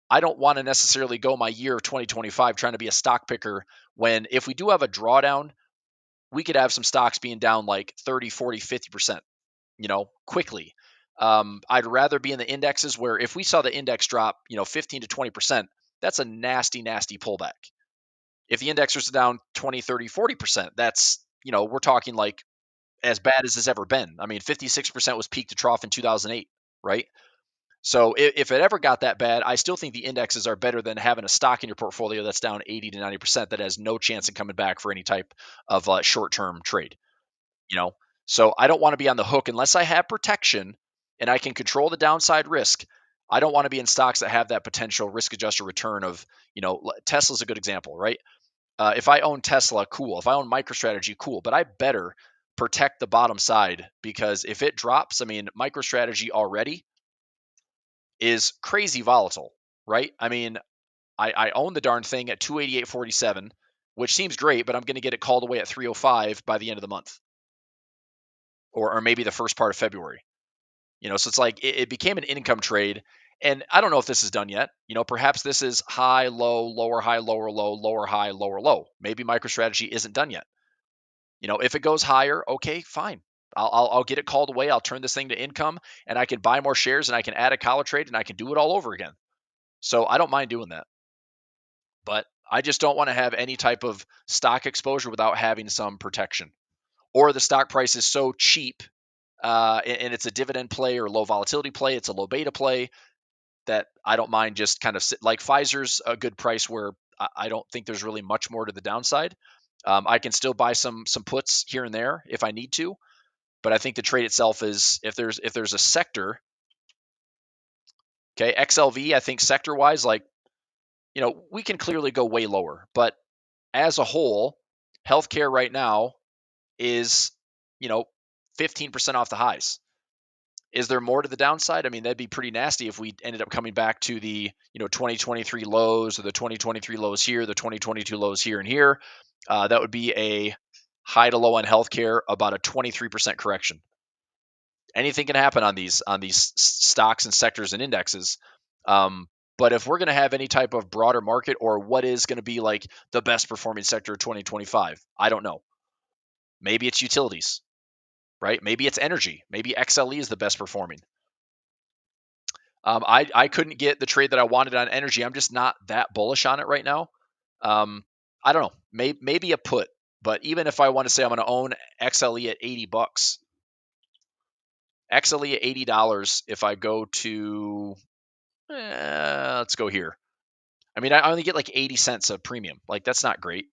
I don't want to necessarily go my year of 2025 trying to be a stock picker when if we do have a drawdown, we could have some stocks being down like 30, 40, 50%, quickly. I'd rather be in the indexes where if we saw the index drop, 15 to 20%, that's a nasty, nasty pullback. If the index was down 20, 30, 40%, that's, we're talking like as bad as it's ever been. I mean, 56% was peak to trough in 2008, right? So if it ever got that bad, I still think the indexes are better than having a stock in your portfolio that's down 80 to 90% that has no chance of coming back for any type of short-term trade, So I don't want to be on the hook unless I have protection and I can control the downside risk. I don't want to be in stocks that have that potential risk-adjusted return of, Tesla's a good example, right? If I own Tesla, cool. If I own MicroStrategy, cool. But I better protect the bottom side, because if it drops, I mean, MicroStrategy already is crazy volatile, right? I mean, I own the darn thing at 288.47, which seems great, but I'm going to get it called away at 305 by the end of the month, or maybe the first part of February. So it's like it became an income trade, and I don't know if this is done yet. Perhaps this is high, low, lower, high, lower, low, lower, high, lower, low. Maybe MicroStrategy isn't done yet. If it goes higher, okay, fine. I'll get it called away. I'll turn this thing to income, and I can buy more shares, and I can add a collar trade, and I can do it all over again. So I don't mind doing that. But I just don't want to have any type of stock exposure without having some protection. Or the stock price is so cheap, and it's a dividend play or low volatility play, it's a low beta play, that I don't mind just kind of like Pfizer's a good price where I don't think there's really much more to the downside. I can still buy some puts here and there if I need to, but I think the trade itself is, if there's a sector, okay, XLV, I think sector wise, like, we can clearly go way lower, but as a whole, healthcare right now is, 15% off the highs. Is there more to the downside? I mean, that'd be pretty nasty if we ended up coming back to the, 2023 lows, or the 2023 lows here, the 2022 lows here and here. That would be a high to low on healthcare, about a 23% correction. Anything can happen on these stocks and sectors and indexes. But if we're going to have any type of broader market, or what is going to be like the best performing sector of 2025, I don't know. Maybe it's utilities, right? Maybe it's energy. Maybe XLE is the best performing. I couldn't get the trade that I wanted on energy. I'm just not that bullish on it right now. I don't know. Maybe a put, but even if I want to say I'm going to own XLE at $80, XLE at $80, if I go to, let's go here. I mean, I only get like 80 cents of premium. Like, that's not great.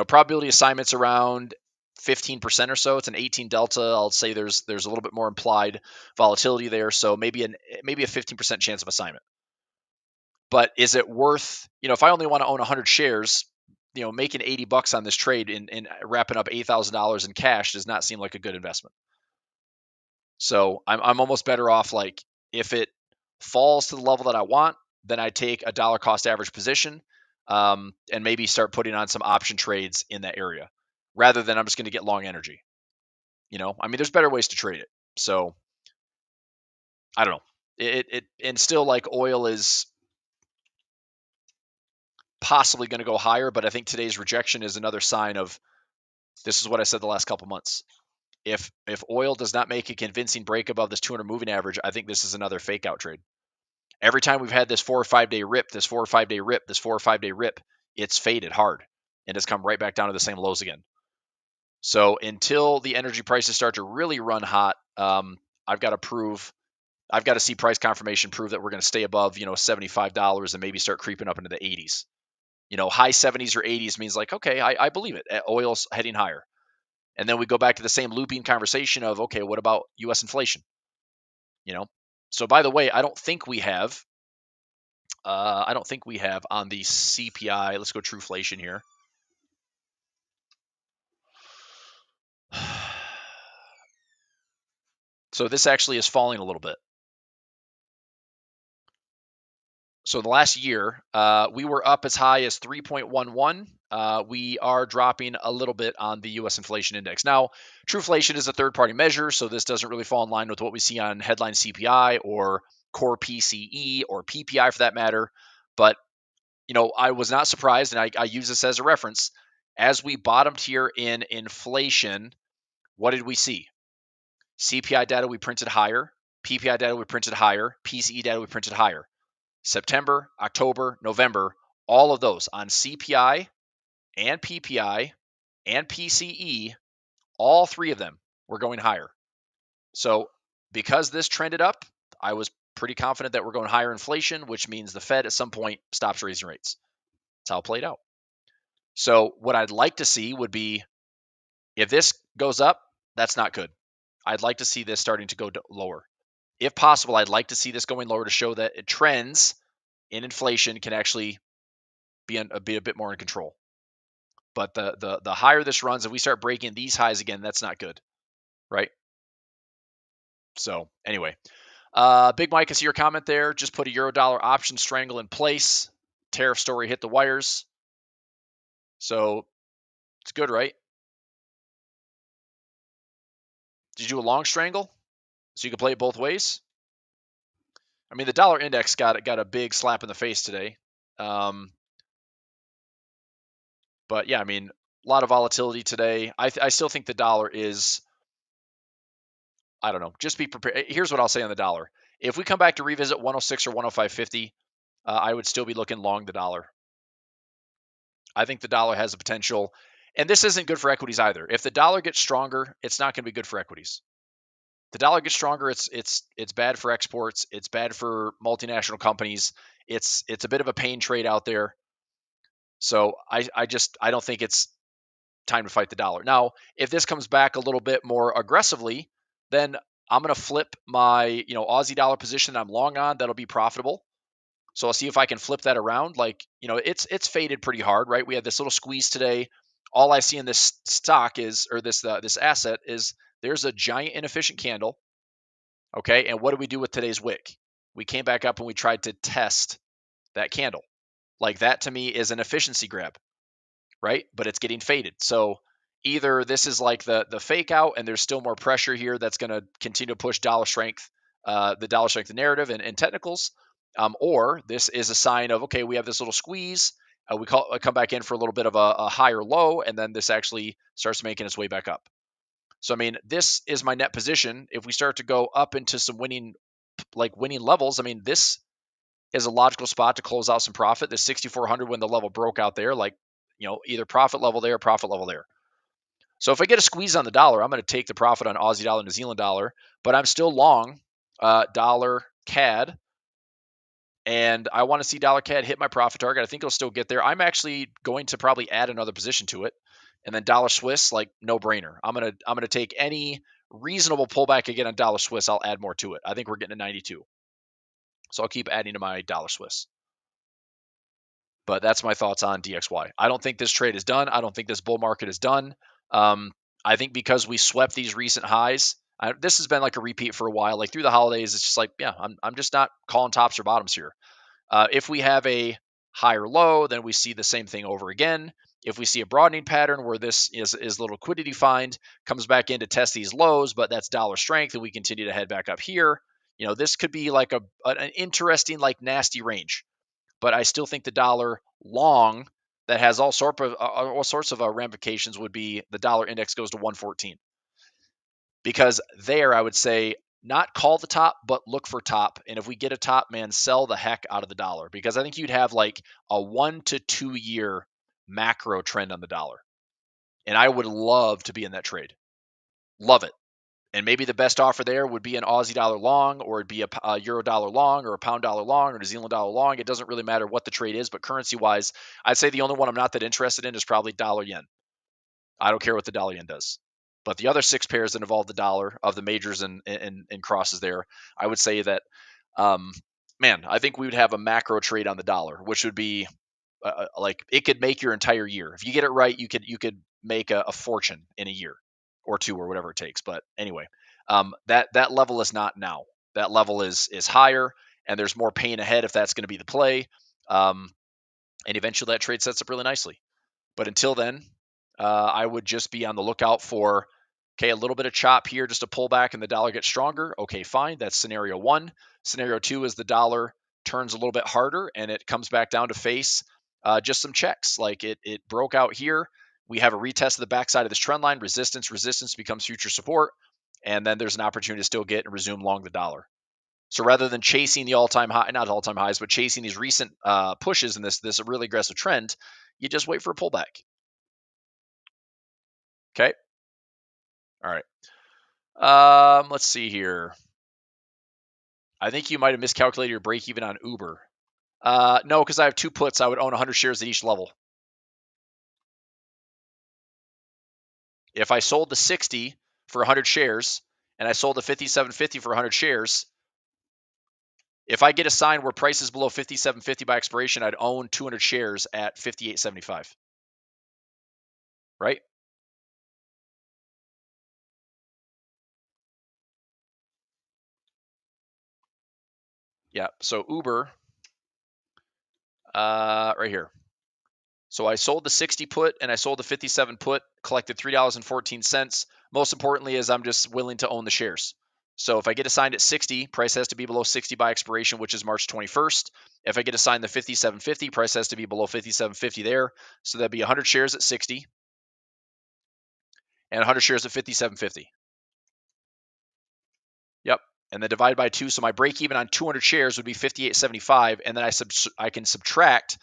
Probability assignments around 15% or so. It's an 18 delta. I'll say there's a little bit more implied volatility there. So maybe a 15% chance of assignment. But is it worth, if I only want to own 100 shares, making $80 on this trade and wrapping up $8,000 in cash does not seem like a good investment. So I'm almost better off, like, if it falls to the level that I want, then I take a dollar cost average position, and maybe start putting on some option trades in that area, rather than I'm just going to get long energy. I mean, there's better ways to trade it. So I don't know. And still, like, oil is possibly going to go higher, but I think today's rejection is another sign of, this is what I said the last couple months. If oil does not make a convincing break above this 200 moving average, I think this is another fake out trade. Every time we've had this 4 or 5 day rip, this 4 or 5 day rip, this 4 or 5 day rip, it's faded hard and has come right back down to the same lows again. So until the energy prices start to really run hot, I've got to see price confirmation prove that we're going to stay above, $75 and maybe start creeping up into the 80s. High 70s or 80s means, like, okay, I believe it. Oil's heading higher. And then we go back to the same looping conversation of, okay, what about U.S. inflation? So by the way, I don't think we have on the CPI. Let's go Trueflation here. So this actually is falling a little bit. So the last year, we were up as high as 3.11. We are dropping a little bit on the U.S. inflation index. Now, Trueflation is a third-party measure, so this doesn't really fall in line with what we see on headline CPI or core PCE or PPI for that matter. But, I was not surprised, and I use this as a reference. As we bottomed here in inflation, what did we see? CPI data we printed higher, PPI data we printed higher, PCE data we printed higher. September, October, November, all of those on CPI and PPI and PCE, all three of them were going higher. So because this trended up, I was pretty confident that we're going higher inflation, which means the Fed at some point stops raising rates. That's how it played out. So what I'd like to see would be, if this goes up, that's not good. I'd like to see this starting to go lower. If possible, I'd like to see this going lower to show that trends in inflation can actually be a bit more in control. But the higher this runs, if we start breaking these highs again, that's not good, right? So anyway, Big Mike, I see your comment there. Just put a euro dollar option strangle in place. Tariff story hit the wires. So it's good, right? Did you do a long strangle so you can play it both ways? I mean, the dollar index got a big slap in the face today. But yeah, I mean, a lot of volatility today. I still think the dollar is, I don't know, just be prepared. Here's what I'll say on the dollar. If we come back to revisit 106 or 105.50, I would still be looking long the dollar. I think the dollar has a potential, and this isn't good for equities either. If the dollar gets stronger, it's not going to be good for equities. The dollar gets stronger, it's bad for exports, it's bad for multinational companies. It's a bit of a pain trade out there. So I don't think it's time to fight the dollar. Now, if this comes back a little bit more aggressively, then I'm going to flip my, Aussie dollar position I'm long on. That'll be profitable. So I'll see if I can flip that around. Like, it's faded pretty hard, right? We had this little squeeze today. All I see in this stock is, or this asset is, there's a giant inefficient candle. Okay. And what do we do with today's wick? We came back up and we tried to test that candle. Like, that to me is an efficiency grab, right? But it's getting faded. So either this is like the fake out and there's still more pressure here that's going to continue to push dollar strength, the dollar strength narrative and technicals, or this is a sign of, okay, we have this little squeeze. We come back in for a little bit of a higher low, and then this actually starts making its way back up. So, I mean, this is my net position. If we start to go up into some winning levels, I mean, this is a logical spot to close out some profit. The 6,400 when the level broke out there, either profit level there, profit level there. So if I get a squeeze on the dollar, I'm going to take the profit on Aussie dollar, New Zealand dollar, but I'm still long dollar CAD, and I want to see dollar CAD hit my profit target. I think it'll still get there. I'm actually going to probably add another position to it, and then dollar Swiss, like, no brainer. I'm gonna take any reasonable pullback again on dollar Swiss. I'll add more to it. I think we're getting to 92, so I'll keep adding to my dollar Swiss. But that's my thoughts on DXY. I don't think this trade is done. I don't think this bull market is done. I think because we swept these recent highs, this has been like a repeat for a while. Like, through the holidays, it's just like, yeah, I'm just not calling tops or bottoms here. If we have a higher low, then we see the same thing over again. If we see a broadening pattern where this is a liquidity find, comes back in to test these lows, but that's dollar strength, and we continue to head back up here, this could be like an interesting, like, nasty range. But I still think the dollar long that has all sorts of ramifications would be the dollar index goes to 114, because there I would say not call the top, but look for top. And if we get a top, man, sell the heck out of the dollar, because I think you'd have like a 1 to 2 year macro trend on the dollar. And I would love to be in that trade. Love it. And maybe the best offer there would be an Aussie dollar long, or it'd be a euro dollar long, or a pound dollar long, or New Zealand dollar long. It doesn't really matter what the trade is, but currency wise, I'd say the only one I'm not that interested in is probably dollar yen. I don't care what the dollar yen does. But the other 6 pairs that involve the dollar of the majors and crosses there, I would say that, man, I think we would have a macro trade on the dollar, which would be like, it could make your entire year. If you get it right, you could make a fortune in a year or two or whatever it takes. But anyway, that level is not now. That level is higher, and there's more pain ahead if that's going to be the play. And eventually that trade sets up really nicely. But until then, I would just be on the lookout for, okay, a little bit of chop here, just a pullback and the dollar gets stronger. Okay, fine. That's scenario 1. Scenario 2 is the dollar turns a little bit harder and it comes back down to face just some checks. Like, it broke out here. We have a retest of the backside of this trend line. Resistance becomes future support. And then there's an opportunity to still get and resume long the dollar. So rather than chasing the all-time high, not all-time highs, but chasing these recent pushes in this really aggressive trend, you just wait for a pullback. Okay. All right. Let's see here. I think you might have miscalculated your break even on Uber. No, because I have 2 puts. I would own 100 shares at each level. If I sold the 60 for 100 shares and I sold the 57.50 for 100 shares, if I get a sign where price is below 57.50 by expiration, I'd own 200 shares at 58.75. right? Yeah. So Uber, right here. So I sold the 60 put and I sold the 57 put, collected $3.14. Most importantly is I'm just willing to own the shares. So if I get assigned at 60, price has to be below 60 by expiration, which is March 21st. If I get assigned the 57.50, price has to be below 57.50 there. So that'd be 100 shares at 60 and 100 shares at 57.50. Yep. And then divide by 2. So my break even on 200 shares would be 58.75. And then I can subtract.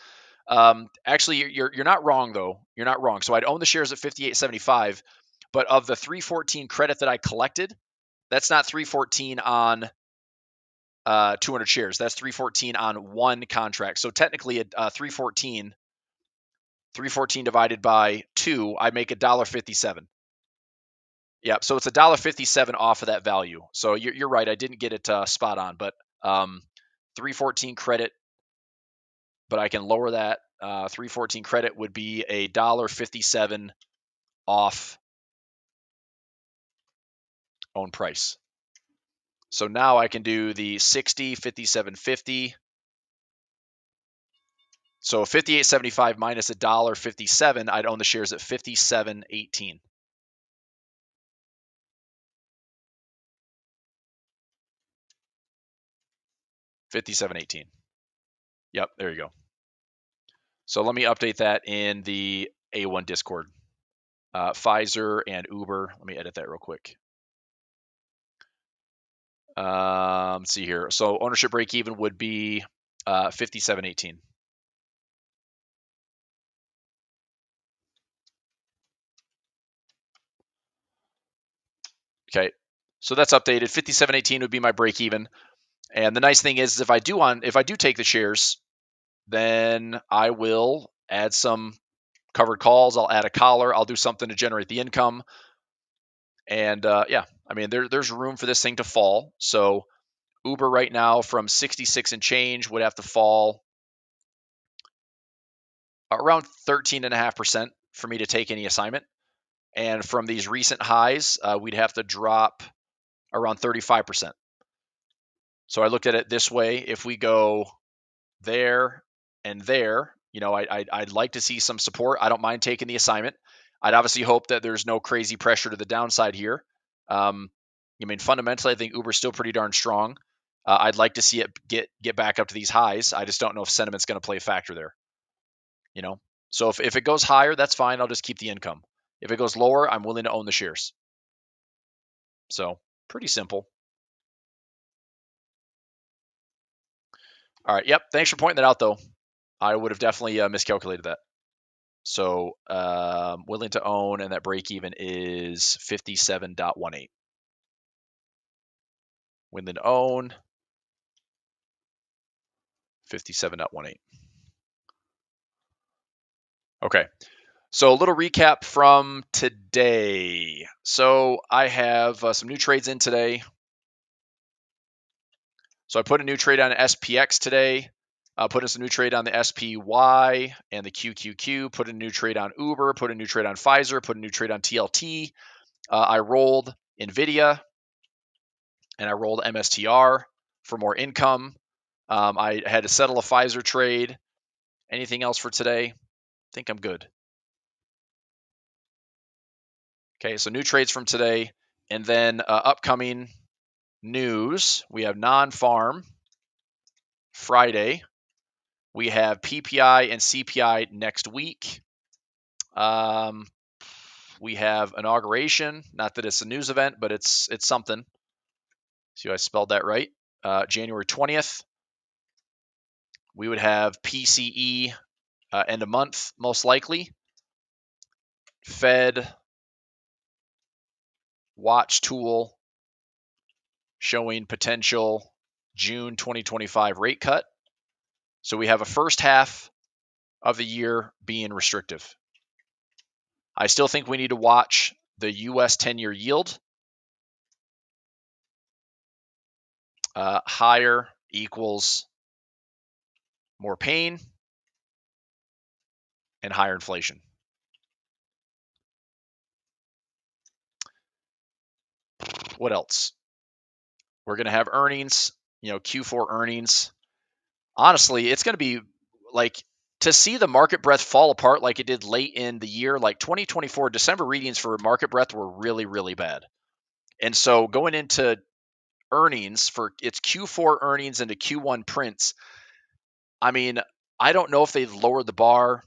Actually, you're not wrong though. You're not wrong. So I'd own the shares at 58.75, but of the 314 credit that I collected, that's not 314 on 200 shares. That's 314 on one contract. So technically, 314 divided by 2, I make $1.57. Yep. So it's $1.57 off of that value. So you're right. I didn't get it spot on, but 314 credit, but I can lower that. 314 credit would be $1.57 off own price. So now I can do the 60, 57.50. So 58.75 minus $1.57, I'd own the shares at 57.18. 57.18. Yep, there you go. So let me update that in the A1 Discord. Pfizer and Uber. Let me edit that real quick. Let's see here. So ownership break even would be 57.18. Okay, so that's updated. 57.18 would be my break even. And the nice thing is if I do take the shares, then I will add some covered calls. I'll add a collar. I'll do something to generate the income. And yeah, I mean, there's room for this thing to fall. So Uber right now from 66 and change would have to fall around 13.5% for me to take any assignment. And from these recent highs, we'd have to drop around 35%. So I looked at it this way. If we go there and there, I'd like to see some support. I don't mind taking the assignment. I'd obviously hope that there's no crazy pressure to the downside here. I mean, fundamentally, I think Uber's still pretty darn strong. I'd like to see it get back up to these highs. I just don't know if sentiment's going to play a factor there. So if it goes higher, that's fine. I'll just keep the income. If it goes lower, I'm willing to own the shares. So pretty simple. All right. Yep. Thanks for pointing that out, though. I would have definitely miscalculated that. So willing to own, and that break even is 57.18. Willing to own, 57.18. Okay. So a little recap from today. So I have some new trades in today. So I put a new trade on SPX today. Put in some new trade on the SPY and the QQQ. Put a new trade on Uber. Put a new trade on Pfizer. Put a new trade on TLT. I rolled NVIDIA and I rolled MSTR for more income. I had to settle a Pfizer trade. Anything else for today? I think I'm good. Okay, so new trades from today. And then upcoming news, we have non-farm Friday. We have PPI and CPI next week. We have inauguration. Not that it's a news event, but it's something. See, I spelled that right. January 20th. We would have PCE end of month, most likely. Fed watch tool showing potential June 2025 rate cut. So we have a first half of the year being restrictive. I still think we need to watch the U.S. 10-year yield. Higher equals more pain and higher inflation. What else? We're going to have earnings, Q4 earnings. Honestly, it's going to be like to see the market breadth fall apart like it did late in the year, like 2024 December readings for market breadth were really, really bad. And so going into earnings for its Q4 earnings into Q1 prints, I mean, I don't know if they've lowered the bar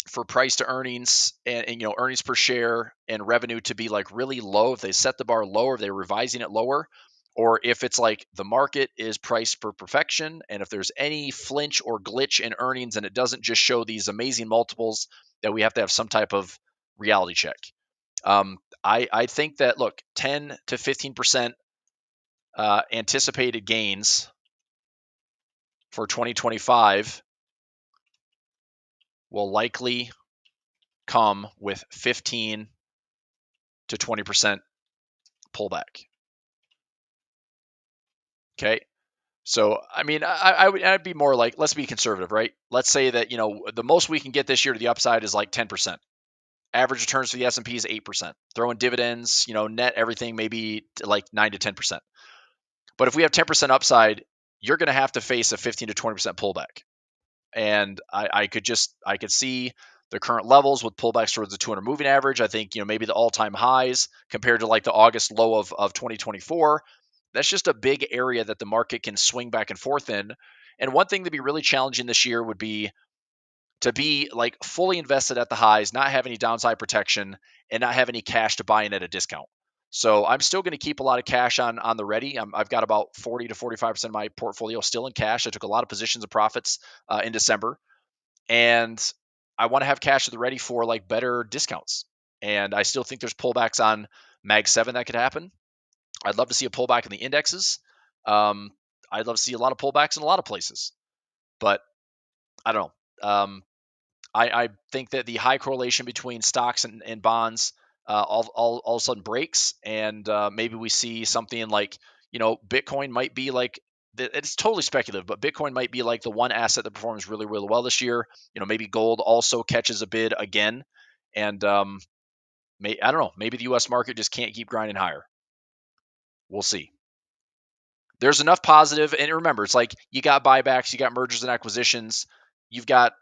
for price to earnings and earnings per share and revenue to be like really low. If they set the bar lower, if they're revising it lower, or if it's like the market is priced for perfection, and if there's any flinch or glitch in earnings and it doesn't just show these amazing multiples, that we have to have some type of reality check. I think that, look, 10 to 15% anticipated gains for 2025 will likely come with 15 to 20% pullback. Okay. So, I mean, I'd be more like, let's be conservative, right? Let's say that, the most we can get this year to the upside is like 10%. Average returns for the S&P is 8%. Throw in dividends, net everything, maybe like 9 to 10%. But if we have 10% upside, you're going to have to face a 15 to 20% pullback. And I could see the current levels with pullbacks towards the 200 moving average. I think, maybe the all-time highs compared to like the August low of 2024. That's just a big area that the market can swing back and forth in. And one thing to be really challenging this year would be to be like fully invested at the highs, not have any downside protection, and not have any cash to buy in at a discount. So I'm still going to keep a lot of cash on the ready. I've got about 40 to 45% of my portfolio still in cash. I took a lot of positions of profits in December, and I want to have cash at the ready for like better discounts. And I still think there's pullbacks on Mag 7 that could happen. I'd love to see a pullback in the indexes. I'd love to see a lot of pullbacks in a lot of places, but I don't know. I think that the high correlation between stocks and bonds all of a sudden breaks, and maybe we see something like, Bitcoin might be like, it's totally speculative, but Bitcoin might be like the one asset that performs really, really well this year. Maybe gold also catches a bid again, and I don't know, maybe the U.S. market just can't keep grinding higher. We'll see. There's enough positive, and remember, it's like you got buybacks, you got mergers and acquisitions, you've got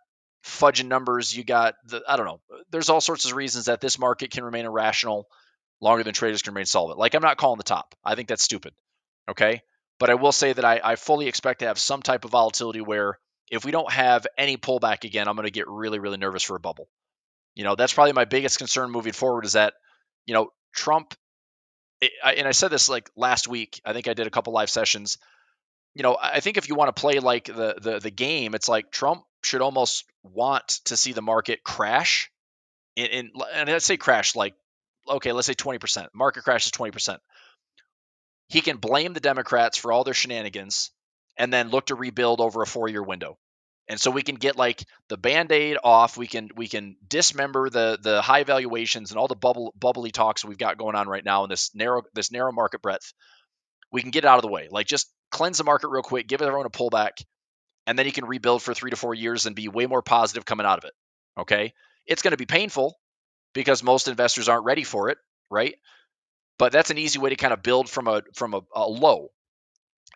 fudging numbers, you got I don't know. There's all sorts of reasons that this market can remain irrational longer than traders can remain solvent. Like, I'm not calling the top. I think that's stupid. Okay. But I will say that I fully expect to have some type of volatility where if we don't have any pullback again, I'm going to get really, really nervous for a bubble. That's probably my biggest concern moving forward is that, Trump, and I said this like last week, I think I did a couple live sessions. I think if you want to play like the game, it's like Trump should almost want to see the market crash. And let's say crash, like, okay, let's say 20%. Market crashes 20%. He can blame the Democrats for all their shenanigans and then look to rebuild over a 4-year window. And so we can get like the Band-Aid off. We can dismember the high valuations and all the bubbly talks we've got going on right now in this narrow market breadth. We can get it out of the way. Like, just cleanse the market real quick, give everyone a pullback, and then you can rebuild for 3 to 4 years and be way more positive coming out of it. Okay. It's going to be painful because most investors aren't ready for it, right? But that's an easy way to kind of build from a low.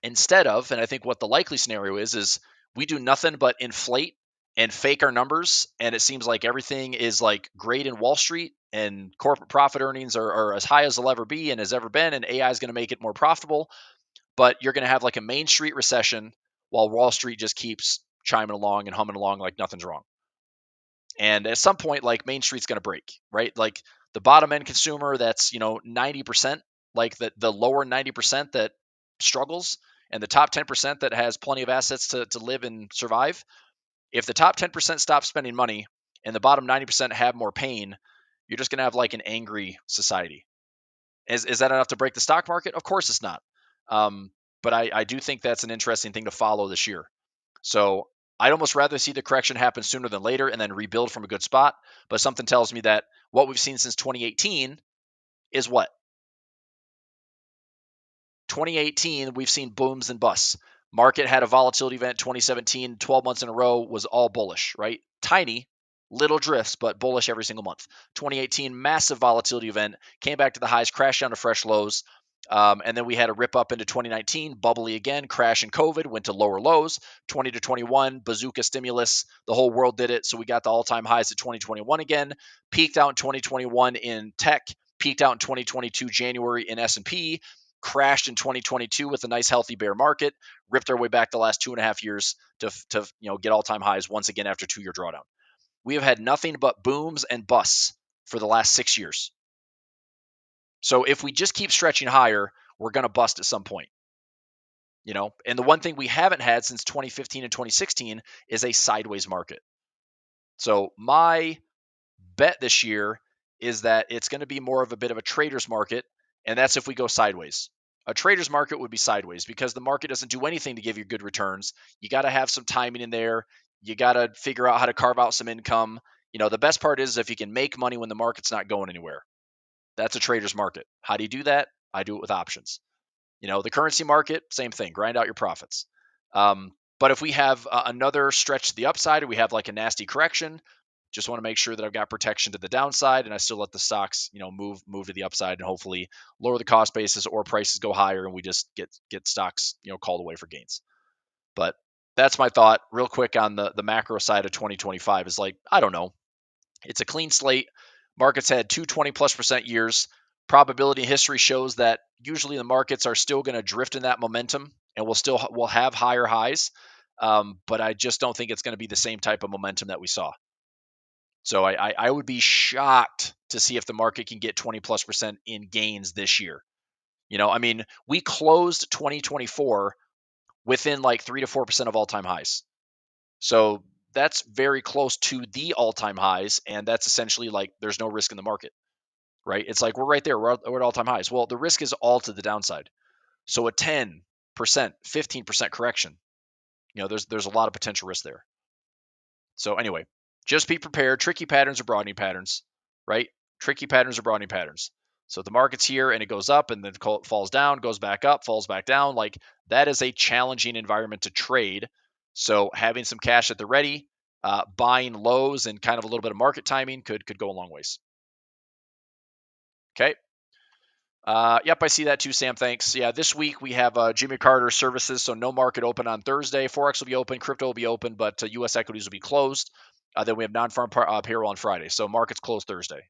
Instead of, and I think what the likely scenario is we do nothing but inflate and fake our numbers, and it seems like everything is like great in Wall Street, and corporate profit earnings are as high as they'll ever be and has ever been, and AI is going to make it more profitable. But you're going to have like a Main Street recession while Wall Street just keeps chiming along and humming along like nothing's wrong. And at some point, like, Main Street's going to break, right? Like the bottom end consumer that's, 90%, like the lower 90% that struggles, and the top 10% that has plenty of assets to live and survive. If the top 10% stop spending money and the bottom 90% have more pain, you're just going to have like an angry society. Is that enough to break the stock market? Of course it's not. But I do think that's an interesting thing to follow this year. So I'd almost rather see the correction happen sooner than later and then rebuild from a good spot. But something tells me that what we've seen since 2018 is what? 2018, we've seen booms and busts. Market had a volatility event 2017, 12 months in a row was all bullish, right? Tiny, little drifts, but bullish every single month. 2018, massive volatility event, came back to the highs, crashed down to fresh lows. And then we had a rip up into 2019, bubbly again, crash in COVID, went to lower lows. 20 to 21, bazooka stimulus, the whole world did it. So we got the all-time highs at 2021 again, peaked out in 2021 in tech, peaked out in 2022 January in S&P, crashed in 2022 with a nice healthy bear market, ripped our way back the last 2.5 years to get all-time highs once again after 2-year drawdown. We have had nothing but booms and busts for the last 6 years. So if we just keep stretching higher, we're going to bust at some point. And the one thing we haven't had since 2015 and 2016 is a sideways market. So my bet this year is that it's going to be more of a bit of a trader's market, and that's if we go sideways. A trader's market would be sideways because the market doesn't do anything to give you good returns. You got to have some timing in there. You got to figure out how to carve out some income. The best part is if you can make money when the market's not going anywhere. That's a trader's market. How do you do that? I do it with options. The currency market, same thing, grind out your profits. But if we have another stretch to the upside or we have like a nasty correction, just want to make sure that I've got protection to the downside and I still let the stocks, move to the upside and hopefully lower the cost basis or prices go higher and we just get stocks, called away for gains. But that's my thought real quick on the macro side of 2025 is like, I don't know. It's a clean slate. Markets had 220+% years. Probability history shows that usually the markets are still going to drift in that momentum and we'll have higher highs. But I just don't think it's going to be the same type of momentum that we saw. So I would be shocked to see if the market can get 20+% in gains this year. We closed 2024 within like 3 to 4% of all-time highs. So that's very close to the all-time highs, and that's essentially like there's no risk in the market, right? It's like we're right there. We're at all-time highs. Well, the risk is all to the downside. So a 10%, 15% correction, there's a lot of potential risk there. So anyway, just be prepared. Tricky patterns are broadening patterns, right? Tricky patterns are broadening patterns. So if the market's here and it goes up and then falls down, goes back up, falls back down, like that is a challenging environment to trade. So having some cash at the ready, buying lows and kind of a little bit of market timing could go a long ways. Okay. Yep, I see that too, Sam. Thanks. Yeah, this week we have Jimmy Carter services, so no market open on Thursday. Forex will be open, crypto will be open, but U.S. equities will be closed. Then we have non-farm payroll on Friday, so markets closed Thursday.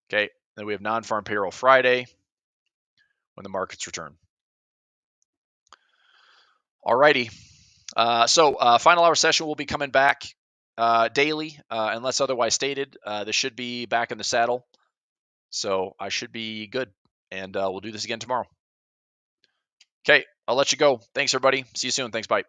Okay, then we have non-farm payroll Friday when the markets return. Alrighty. So final hour session will be coming back daily, unless otherwise stated. This should be back in the saddle. So I should be good. And we'll do this again tomorrow. Okay, I'll let you go. Thanks, everybody. See you soon. Thanks. Bye.